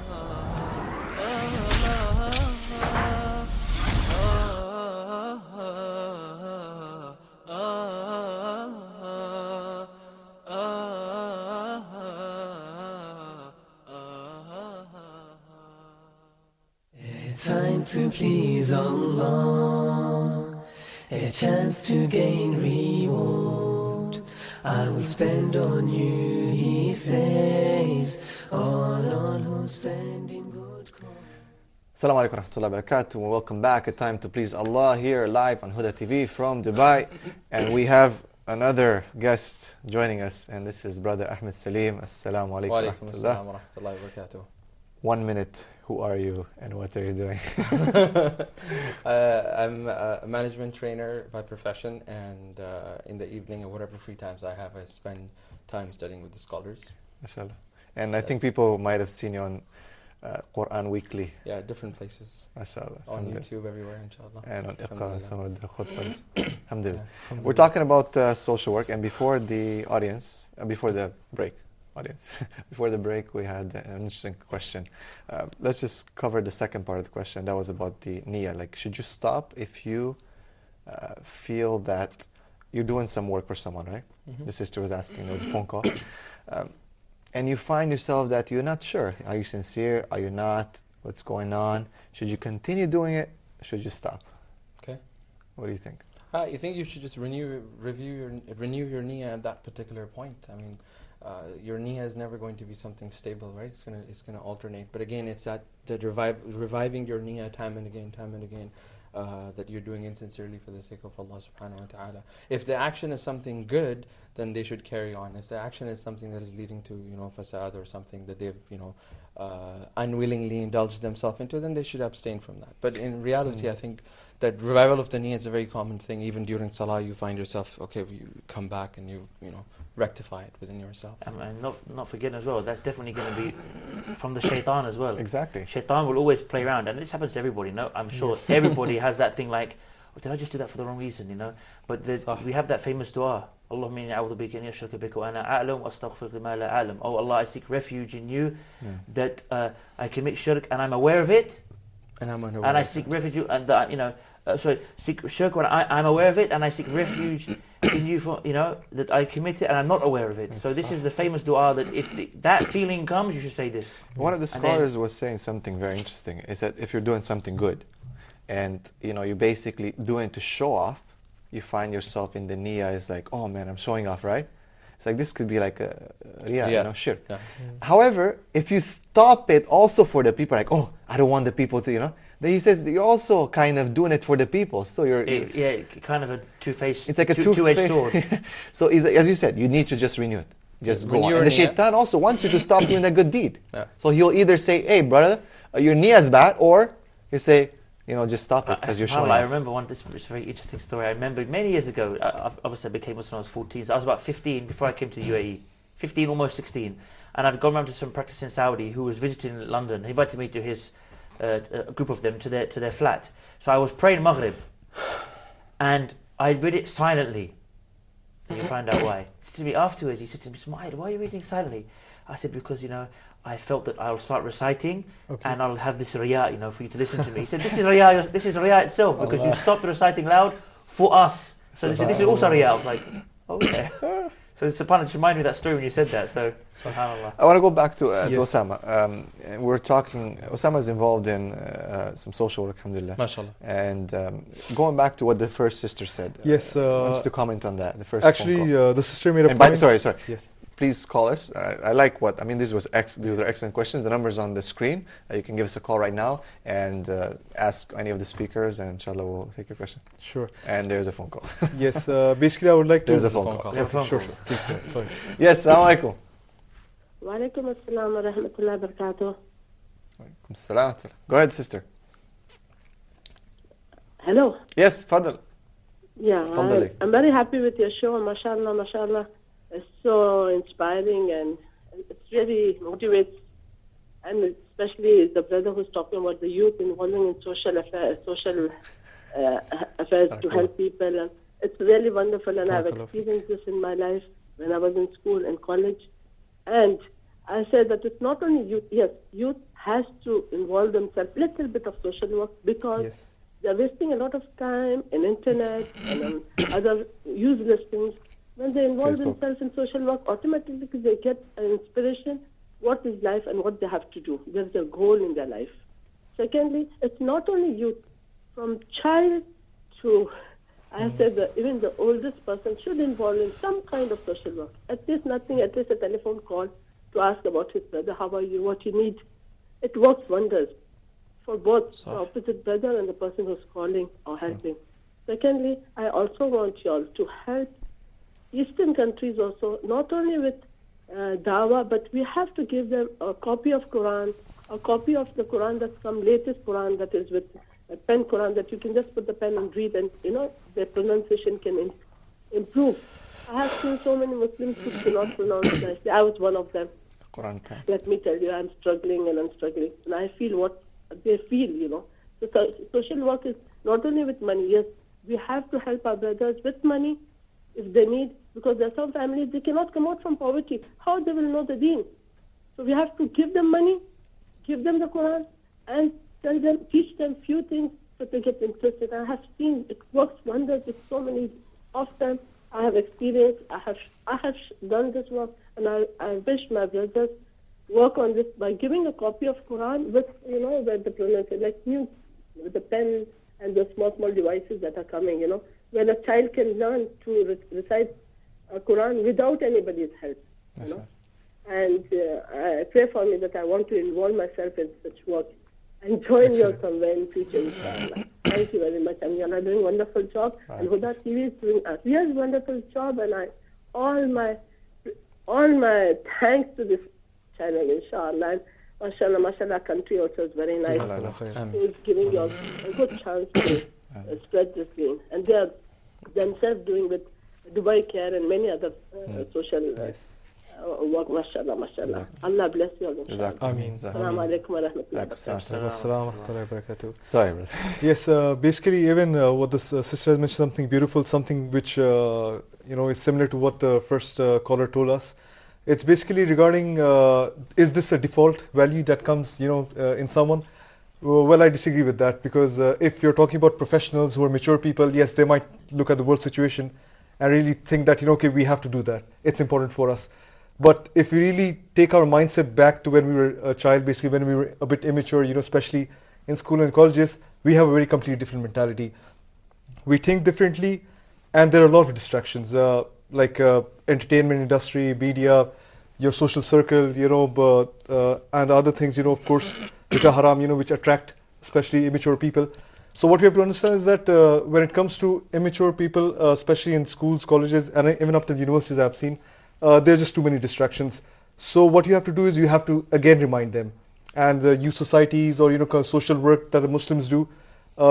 Time to please Allah, a chance to gain reward. I will spend on you, He says, on all who spend in good cause. Assalamu alaikum warahmatullahi wabarakatuh, and welcome back. A time to please Allah here live on Huda TV from Dubai. And we have another guest joining us, and this is Brother Ahmed Salim. Assalamu alaikum Wa alaikum assalam wa rahmatullahi wa barakatuh. 1 minute, who are you and what are you doing? I'm a management trainer by profession, and in the evening or whatever free times I have, I spend time studying with the scholars. Mashallah. And I think people might have seen you on Quran Weekly. Yeah, different places. Mashallah. On YouTube, everywhere, inshallah. And on Iqra, some of the khutbahs. Alhamdulillah. Yeah. We're talking about social work, and before the audience, before the break, before the break, we had an interesting question. Let's just cover the second part of the question. That was about the niyyah. Like, should you stop if you feel that you're doing some work for someone, right? Mm-hmm. The sister was asking, there was a phone call. And you find yourself that you're not sure. Are you sincere? Are you not? What's going on? Should you continue doing it? Should you stop? Okay. What do you think? I think you should just renew your niyyah at that particular point. I mean, your niyyah is never going to be something stable, right? It's gonna alternate. But again, it's that reviving your niyyah time and again, that you're doing insincerely for the sake of Allah subhanahu wa ta'ala. If the action is something good, then they should carry on. If the action is something that is leading to, fasad or something that they've, unwillingly indulged themselves into, then they should abstain from that. But in reality, I think that revival of the niyyah is a very common thing. Even during salah, you find yourself, you come back and you rectify it within yourself. And not forgetting as well, that's definitely going to be from the shaitan as well. Exactly. Shaitan will always play around, and this happens to everybody. No, I'm sure everybody has that thing like, did I just do that for the wrong reason? But we have that famous dua. Allahumma inni a'udhu bika an ashraka bika wa ana a'lam wa astaghfiruka lima la a'lam. Oh Allah, I seek refuge in you that I commit shirk and I'm aware of it, and I'm unaware. And I seek refuge and seek shirk when I'm aware of it, and I seek refuge in you for that I commit it and I'm not aware of it. So this is the famous dua that if that feeling comes, you should say this. One of the scholars was saying something very interesting. Is that if you're doing something good, and you're basically doing it to show off, you find yourself in the niyyah is like, oh man, I'm showing off, right? It's like this could be like a riyah, shirk. Yeah. However, if you stop it also for the people, like, oh, I don't want the people to, then he says you're also kind of doing it for the people. So you're kind of a two-faced. It's like a two-edged sword. So as you said, you need to just renew it. Just go on. And the shaitan also wants you to stop doing that good deed. Yeah. So he'll either say, hey brother, your niyyah is bad, or he'll say, just stop it because you're showing I remember this very interesting story. I remember many years ago, obviously I became Muslim when I was 14, so I was about 15 before I came to the UAE. 15, almost 16. And I'd gone around to some practice in Saudi who was visiting London. He invited me to his, a group of them, to their flat. So I was praying Maghrib. And I read it silently. And you find out why. He said to me afterwards, he said to me, Ismail, why are you reading silently? I said, because, I felt that I'll start reciting and I'll have this riyah, for you to listen to me. He said, this is riyah itself, because you stopped reciting loud for us. So he said, this is also riyah. I was like, okay. So subhanAllah, just remind me of that story when you said that. So, subhanAllah. I want to go back to Osama. We're talking, Osama is involved in some social work, alhamdulillah. MashaAllah. And going back to what the first sister said. Yes. I want you to comment on that. The first actually, the sister made a point. Sorry. Yes. Please call us. I like these were excellent questions. The number's on the screen. You can give us a call right now and ask any of the speakers, and inshallah we'll take your question. Sure. And there's a phone call. Yes, basically I would like to... There's a phone call. Okay, sure. Please go ahead. Sorry. Yes, assalamu alaikum. Wa alaikum assalam wa rahmatullahi wa barakatuh. Alaikum assalam. Go ahead, sister. Hello. Yes, fadl. Yeah, I'm very happy with your show. MashaAllah, MashaAllah. It's so inspiring and it really motivates, and especially the brother who's talking about the youth involving in social affairs to help people. And it's really wonderful, and I've experienced this in my life when I was in school and college. And I said that it's not only youth. Yes, youth has to involve themselves a little bit of social work, because they're wasting a lot of time in internet and on other useless things. When they involve themselves in social work, automatically they get an inspiration, what is life and what they have to do. There's a goal in their life. Secondly, it's not only youth. From child to, I said that even the oldest person should involve in some kind of social work. At least a telephone call to ask about his brother, how are you, what you need. It works wonders for both the opposite brother and the person who's calling or helping. Secondly, I also want you all to help Eastern countries also, not only with dawah, but we have to give them a copy of Quran, a copy of the Quran that's come, latest Quran that is with a pen Quran that you can just put the pen and read, and their pronunciation can improve. I have seen so many Muslims who cannot pronounce nicely. I was one of them. Quran pen. Let me tell you, I'm struggling, and I feel what they feel, So social work is not only with money. Yes, we have to help our brothers with money if they need, because there are some families, they cannot come out from poverty. How they will know the deen? So we have to give them money, give them the Quran, and tell them, teach them few things so they get interested. I have seen it works wonders with so many of them. I have experienced, I have done this work, and I wish my brothers, work on this by giving a copy of Quran with, with the pronunciation, like new, with the pen and the small devices that are coming, where a child can learn to recite Quran without anybody's help, And I pray for me that I want to involve myself in such work and join you somewhere in future, inshallah. Thank you very much. And you are doing a wonderful job. And Huda TV is doing a really wonderful job. And all my thanks to this channel, inshallah. And mashallah, country also is very nice. It's giving you a good chance to spread this thing. And they are themselves doing with Dubai Care and many other social work, mashallah. Allah bless you all. Ameen. Assalamu alaikum wa rahmatullahi wa barakatuh. Sorry, brother. Yes, basically, even what this sister has mentioned, something beautiful, something which is similar to what the first caller told us. It's basically regarding is this a default value that comes in someone? Well, I disagree with that, because if you're talking about professionals who are mature people, yes, they might look at the world situation and really think that okay, we have to do that. It's important for us. But if we really take our mindset back to when we were a child, basically when we were a bit immature, especially in school and colleges, we have a very completely different mentality. We think differently, and there are a lot of distractions, like entertainment industry, media, your social circle, and other things, of course, which are haram, which attract especially immature people. So what we have to understand is that when it comes to immature people, especially in schools, colleges, and even up to universities, I've seen, there's just too many distractions. So what you have to do is you have to again remind them, and youth societies or social work that the Muslims do,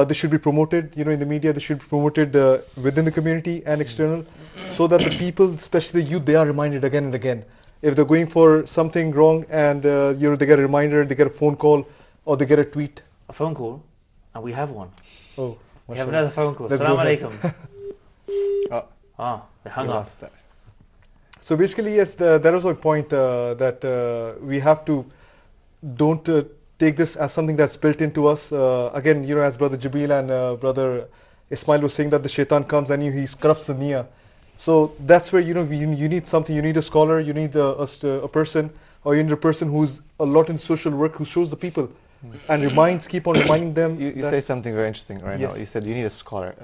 this should be promoted in the media. This should be promoted within the community and external, so that the people, especially the youth, they are reminded again and again. If they're going for something wrong and they get a reminder, they get a phone call, or they get a tweet. A phone call, and we have one. Oh, we have another phone call. Assalamu alaikum. They hung up. So basically, yes, that was my point, that we have to don't take this as something that's built into us. Again, as Brother Jibreel and Brother Ismail was saying, that the shaitan comes and he corrupts the niyyah. So that's where you need something. You need a scholar. You need a person, or you need a person who's a lot in social work, who shows the people and keep on reminding them. You say something very interesting right now. You said you need a scholar.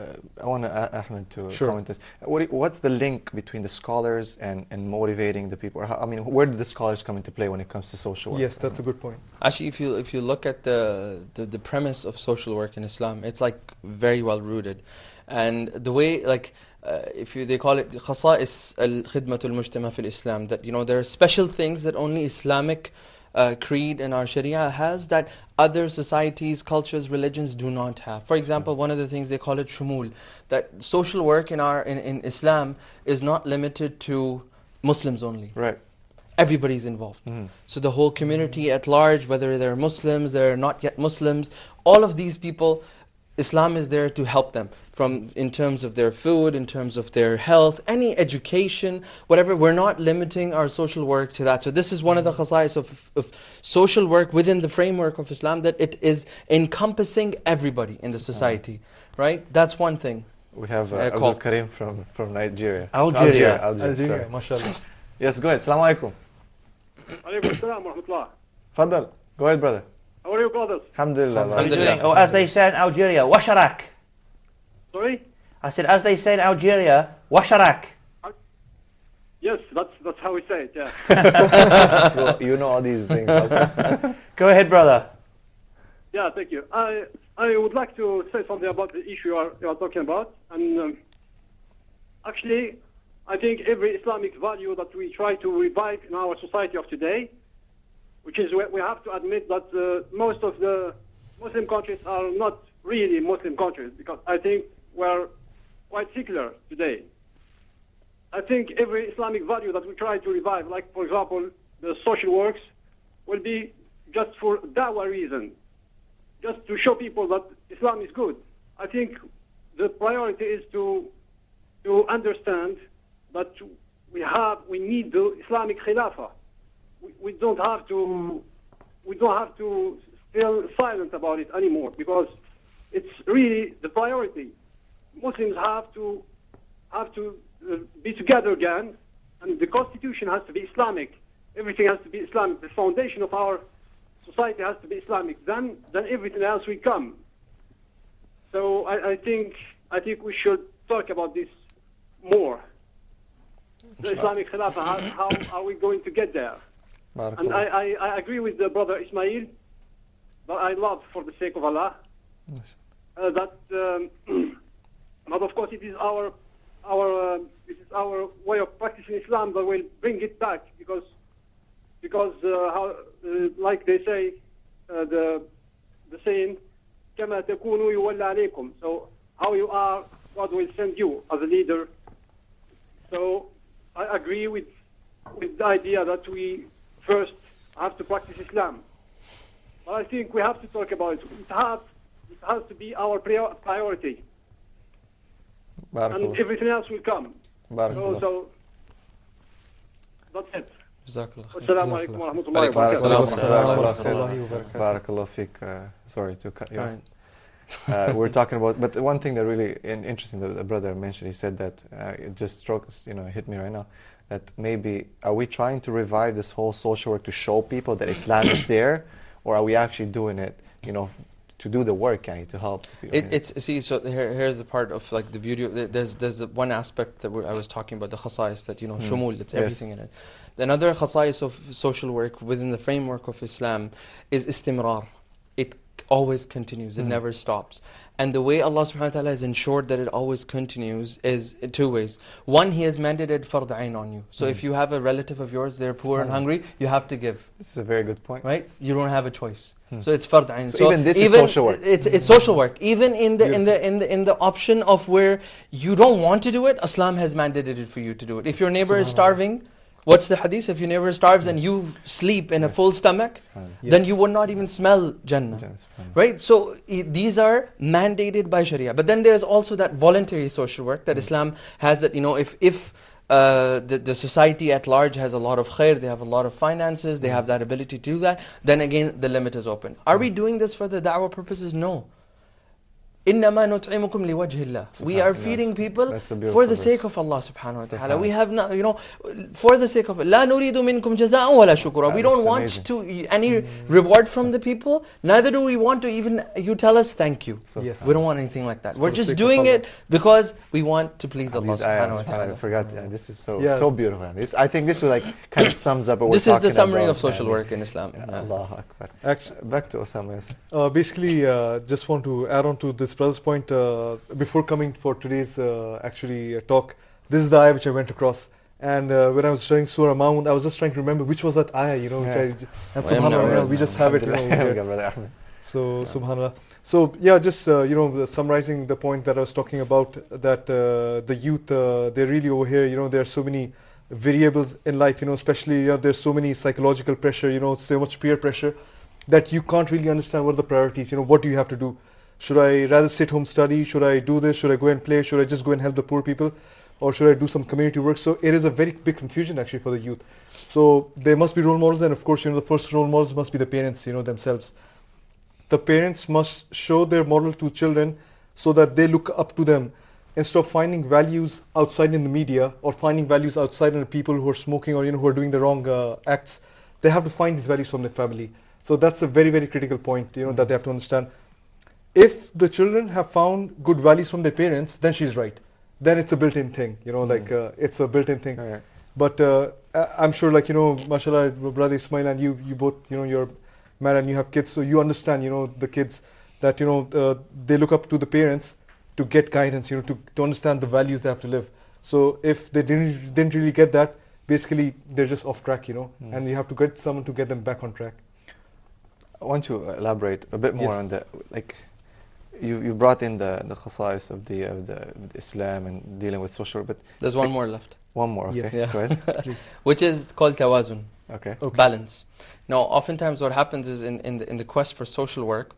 I want Ahmed to comment this. What's the link between the scholars and motivating the people? Where do the scholars come into play when it comes to social work? Yes, that's a good point. Actually, if you look at the premise of social work in Islam, it's like very well rooted, and the way they call it khasa'is al-khidmat al-mujtama fil Islam, that there are special things that only Islamic creed and our Sharia has that other societies, cultures, religions do not have. For example, one of the things they call it shumul, that social work in Islam is not limited to Muslims only. Right. Everybody's involved. So the whole community at large, whether they're Muslims, they're not yet Muslims, all of these people, Islam is there to help them in terms of their food, in terms of their health, any education, whatever. We're not limiting our social work to that. So this is one of the khasa'is of social work within the framework of Islam, that it is encompassing everybody in the society, right? That's one thing. We have Abdul Karim from Nigeria. Algeria, mashallah. Yes, go ahead. Assalamu alaikum. Alaikum assalam wa rahmatullah. Fadal, go ahead, brother. How are you, brothers? Alhamdulillah. Alhamdulillah. Or as they say in Algeria, washarak. Sorry? I said, as they say in Algeria, washarak. Yes, that's how we say it, yeah. Well, you know all these things. Go ahead, brother. Yeah, thank you. I would like to say something about the issue you are talking about. And actually, I think every Islamic value that we try to revive in our society of today, which is we have to admit that most of the Muslim countries are not really Muslim countries, because I think we're quite secular today. I think every Islamic value that we try to revive, like for example the social works, will be just for dawah reason, just to show people that Islam is good. I think the priority is to understand that we need the Islamic Khilafah. We don't have to feel silent about it anymore, because it's really the priority. Muslims have to be together again, and the constitution has to be Islamic. everything has to be Islamic. The foundation of our society has to be Islamic. Then everything else will come. So I think we should talk about this more. The Islamic Khilafah, how are we going to get there? And I agree with the brother Ismail, but I love, for the sake of Allah, but of course it is our way of practicing Islam that will bring it back, because like they say, the saying, كما تكونوا يولى عليكم. So how you are, God will send you as a leader. So I agree with the idea that we first have to practice Islam. But I think we have to talk about it. It has to be our priority. And everything else will come. So that's it. Assalamu alaikum wa rahmatullahi wa barakatuh. Barakallah fiqh. Sorry to cut you off. We're talking about, but one thing that really interesting that the brother mentioned, he said that it just hit me right now, that maybe are we trying to revive this whole social work to show people that Islam is there, or are we actually doing it, to do the work, to help people? So here's the part of like the beauty of there's one aspect that I was talking about, the khasais, that shumul, it's everything in it. Another khasais of social work within the framework of Islam is istimrar. It always continues, it never stops. And the way Allah subhanahu wa ta'ala has ensured that it always continues is two ways. One, He has mandated fard ayn on you. So if you have a relative of yours, they're poor and hungry, you have to give. This is a very good point. Right? You don't have a choice. So it's fard ayn. So even this is social work. It's social work. Even in the option of where you don't want to do it, Islam has mandated it for you to do it. If your neighbor is starving, what's the hadith? If your neighbor starves and you sleep in a full stomach, then you would not even smell Jannah. Right? So these are mandated by Sharia. But then there's also that voluntary social work that Islam has, that if the society at large has a lot of khair, they have a lot of finances, they have that ability to do that, then again the limit is open. Are we doing this for the da'wah purposes? No. إِنَّمَا نُطْعِمُكُمْ لِوَجْهِ اللَّهِ. We are feeding people for the sake of Allah subhanahu wa ta'ala. We have not, for the sake of لَا نُرِيدُ مِنْكُمْ جَزَاءً وَلَا شُكُرًا. We don't want any reward from the people, neither do we want to even you tell us thank you. Yes. We don't want anything like that. We're just doing it because we want to please Allah subhanahu wa ta'ala. I forgot, this is so beautiful. I think this will kind of sums up what we're This is talking the summary about, of social work in Islam. Allahu Akbar. Actually, back to Osama. Basically, just want to add on to this brother's point, before coming for today's talk, this is the ayah which I went across, and when I was showing Surah Maun, I was just trying to remember which was that ayah, and subhanAllah, we just have it, so subhanAllah. So yeah, just summarizing the point that I was talking about, that the youth, they're really over here, there are so many variables in life, especially there's so many psychological pressure, so much peer pressure, that you can't really understand what are the priorities, what do you have to do. Should I rather sit home study? Should I do this? Should I go and play? Should I just go and help the poor people? Or should I do some community work? So it is a very big confusion actually for the youth. So there must be role models, and of course, the first role models must be the parents, themselves. The parents must show their model to children so that they look up to them. Instead of finding values outside in the media, or finding values outside in the people who are smoking, or who are doing the wrong acts, they have to find these values from their family. So that's a very, very critical point, that they have to understand. If the children have found good values from their parents, then she's right. Then it's a built-in thing, it's a built-in thing. Right. But I'm sure, mashallah, brother Ismail, and you both, you're married and you have kids, so you understand, the kids, that, they look up to the parents to get guidance, to understand the values they have to live. So if they didn't really get that, basically they're just off track, and you have to get someone to get them back on track. I want to elaborate a bit more on that. You brought in the khasais of the Islam and dealing with social, but there's one more left. One more, okay. Yes. Yeah. Go ahead. Which is called tawazun. Okay. Balance. Now, oftentimes what happens is in the quest for social work,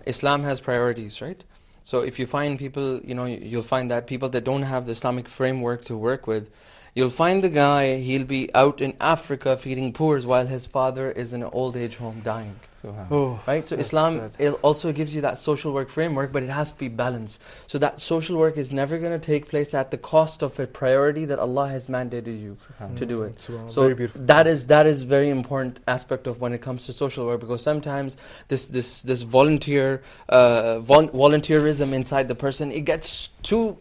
Islam has priorities, right? So if you find people, you'll find that people that don't have the Islamic framework to work with, you'll find the guy, he'll be out in Africa feeding poors while his father is in an old age home dying. Right? So Islam it also gives you that social work framework, but it has to be balanced. So that social work is never going to take place at the cost of a priority that Allah has mandated you to do it. So that is very important aspect of when it comes to social work, because sometimes this volunteerism inside the person, it gets to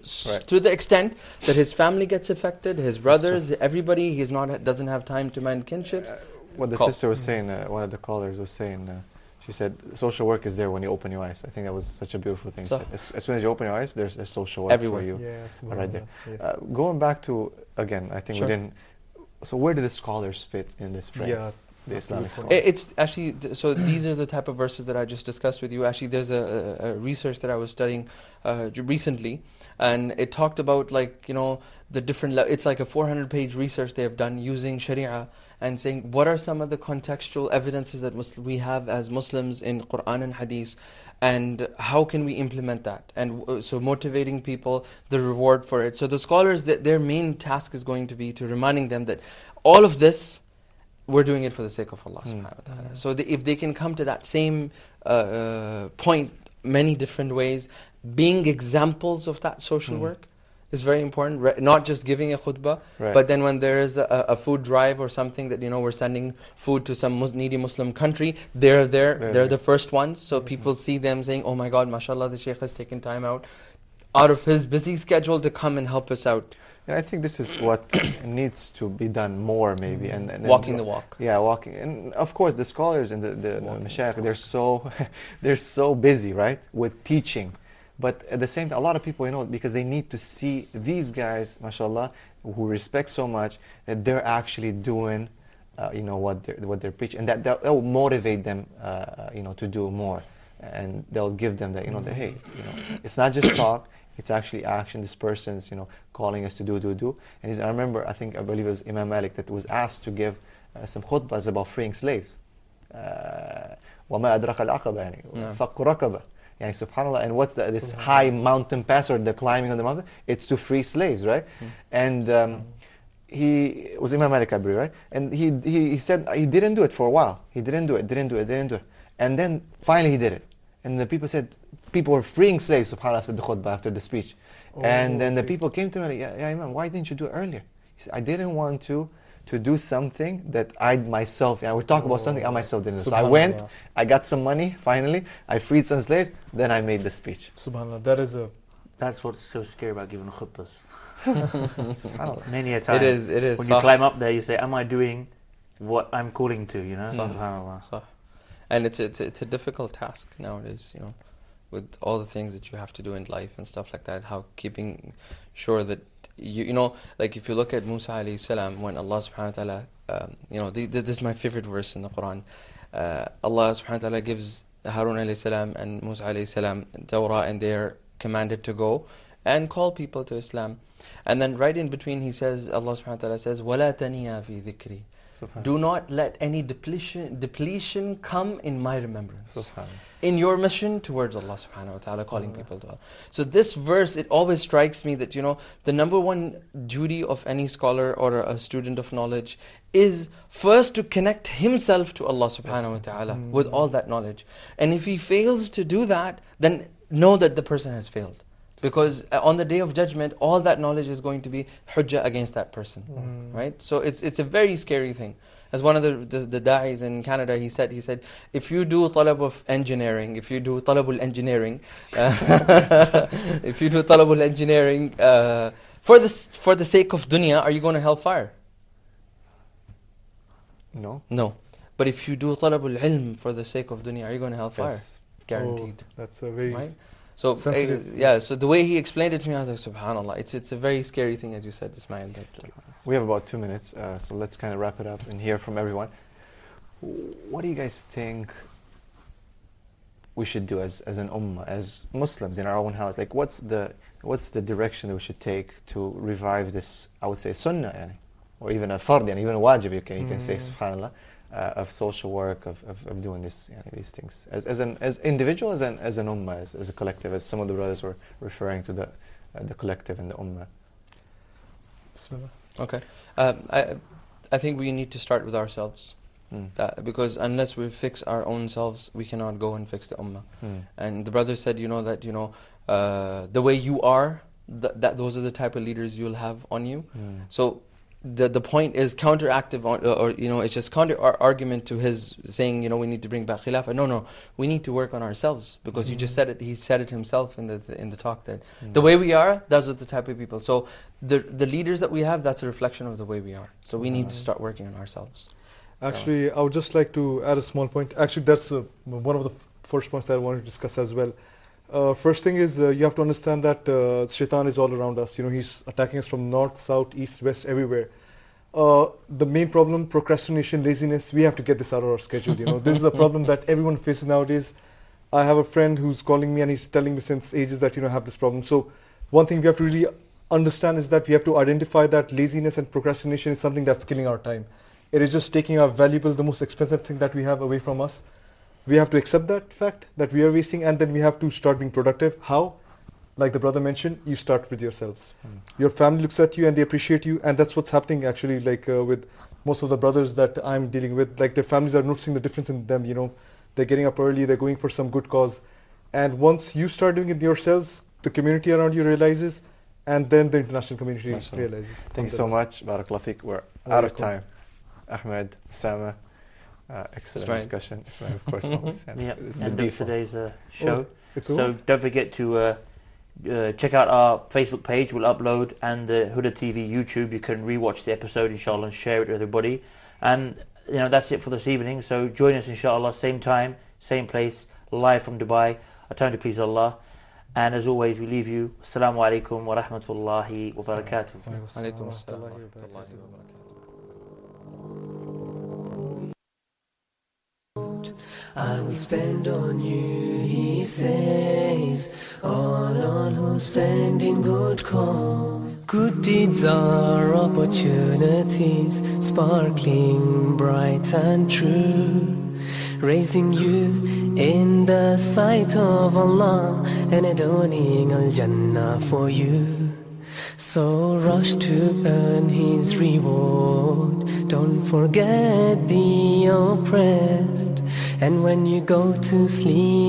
the extent that his family gets affected, his brothers, everybody. Doesn't have time to mind kinships. What the sister was saying, one of the callers was saying, she said, social work is there when you open your eyes. I think that was such a beautiful thing. So as soon as you open your eyes, there's social work everywhere for you. Yes, right there. Yes. Going back to, again, I think we didn't, so where do the scholars fit in this frame? Yeah. The Islamic scholars. It's actually, so these are the type of verses that I just discussed with you. Actually, there's a research that I was studying recently, and it talked about the different, it's like a 400-page research they have done using Sharia and saying what are some of the contextual evidences that we have as Muslims in Quran and Hadith, and how can we implement that, and so motivating people, the reward for it. So the scholars, their main task is going to be to reminding them that all of this, we're doing it for the sake of Allah subhanahu wa ta'ala. So if they can come to that same point many different ways, being examples of that social work is very important. Not just giving a khutbah, but then when there is a food drive or something that we're sending food to some needy Muslim country, they're the first ones. So people see them saying, oh my God, mashallah, the Shaykh has taken time out of his busy schedule to come and help us out. And I think this is what needs to be done more, maybe. And walking the walk. Yeah, walking. And of course, the scholars and the mashayikh, they're so busy, right, with teaching. But at the same time, a lot of people, because they need to see these guys, mashallah, who respect so much, that they're actually doing, what they're preaching, and that will motivate them, to do more, and they'll give them that, that hey, it's not just talk. It's actually action. This person's, calling us to do. And I remember, I believe it was Imam Malik that was asked to give some khutbahs about freeing slaves. وَمَا أَدْرَكَ الْعَقَبَ يعني فَقُّ رَقَبَ. Yani, subhanAllah, and what's this high mountain pass or the climbing on the mountain? It's to free slaves, right? And he was Imam Malik, right? And he said he didn't do it for a while. He didn't do it. And then finally he did it. And the people said, people were freeing slaves, subhanAllah, after the khutbah, after the speech. And then the people came to him and yeah, Imam, why didn't you do it earlier? He said, I didn't want to do something that I myself, we talk about something I myself didn't do. So I went, I got some money, finally, I freed some slaves, then I made the speech. SubhanAllah, that's what's so scary about giving khutbahs. SubhanAllah. Many a time. It is. When you climb up there, you say, am I doing what I'm calling to, SubhanAllah. And it's a difficult task nowadays, with all the things that you have to do in life and stuff like that, how keeping sure that like if you look at Musa alayhi salam, when Allah subhanahu wa ta'ala, this is my favorite verse in the Quran. Allah subhanahu wa ta'ala gives Harun alayhi salam and Musa alayhi salam Tawrah, and they are commanded to go and call people to Islam. And then right in between he says, Allah subhanahu wa ta'ala says, وَلَا تَنِيَا فِي ذِكْرِ. Do not let any depletion come in my remembrance. In your mission towards Allah subhanahu wa ta'ala, calling people to Allah. So this verse, it always strikes me that, the number one duty of any scholar or a student of knowledge is first to connect himself to Allah subhanahu wa ta'ala with all that knowledge. And if he fails to do that, then know that the person has failed. Because on the day of judgment, all that knowledge is going to be hujjah against that person, right? So it's a very scary thing. As one of the da'is in Canada, he said, if you do talab of engineering, if you do talabul engineering, for the sake of dunya, are you going to hellfire? No. But if you do talabul ilm for the sake of dunya, are you going to hellfire? Yes. Guaranteed. That's a very... Right? So so the way he explained it to me, I was like, subhanAllah, it's a very scary thing, as you said, Ismail. We have about 2 minutes, so let's kind of wrap it up and hear from everyone. What do you guys think we should do as an ummah, as Muslims in our own house? Like, what's the direction that we should take to revive this, I would say, sunnah, or even a fard, even a wajib, you can say, subhanAllah, of social work, of doing this, these things as individual, as an ummah, as a collective, as some of the brothers were referring to the collective and the ummah. Bismillah. Okay, I think we need to start with ourselves. Because unless we fix our own selves, we cannot go and fix the ummah. And the brother said, the way you are, those are the type of leaders you'll have on you. So the point is counteractive it's just counter argument to his saying, we need to bring back khilafah. No, we need to work on ourselves, because you just said it. He said it himself in the talk that the way we are, those are the type of people. So the leaders that we have, that's a reflection of the way we are. So we need to start working on ourselves. Actually, I would just like to add a small point. Actually, that's one of the first points that I wanted to discuss as well. First thing is you have to understand that shaitan is all around us. He's attacking us from north, south, east, west, everywhere. The main problem, procrastination, laziness, we have to get this out of our schedule. This is a problem that everyone faces nowadays. I have a friend who's calling me and he's telling me since ages that I have this problem. So one thing we have to really understand is that we have to identify that laziness and procrastination is something that's killing our time. It is just taking our valuable, the most expensive thing that we have away from us. We have to accept that fact that we are wasting, and then we have to start being productive. How? Like the brother mentioned, you start with yourselves. Your family looks at you and they appreciate you, and that's what's happening actually, with most of the brothers that I'm dealing with. Like, their families are noticing the difference in them. They're getting up early, they're going for some good cause, and once you start doing it yourselves, the community around you realizes, and then the international community realizes. Thank you so much. Barakallah fiqh. We're out of time. Ahmed, Osama, excellent discussion. Ismail, of course, always. End of today's show. So don't forget to check out our Facebook page. We'll upload, and the Huda TV YouTube. You can rewatch the episode, inshallah, and share it with everybody. And that's it for this evening. So join us, inshallah, same time, same place, live from Dubai. A time to please Allah. And as always, we leave you. Assalamu alaikum wa rahmatullahi wa barakatuh. Alaikum assalam wa rahmatullahi wa barakatuh. I will spend on you, he says, all who's spending good cause. Good deeds are opportunities, sparkling bright and true, raising you in the sight of Allah and adorning Al-Jannah for you. So rush to earn his reward, don't forget the oppressed, and when you go to sleep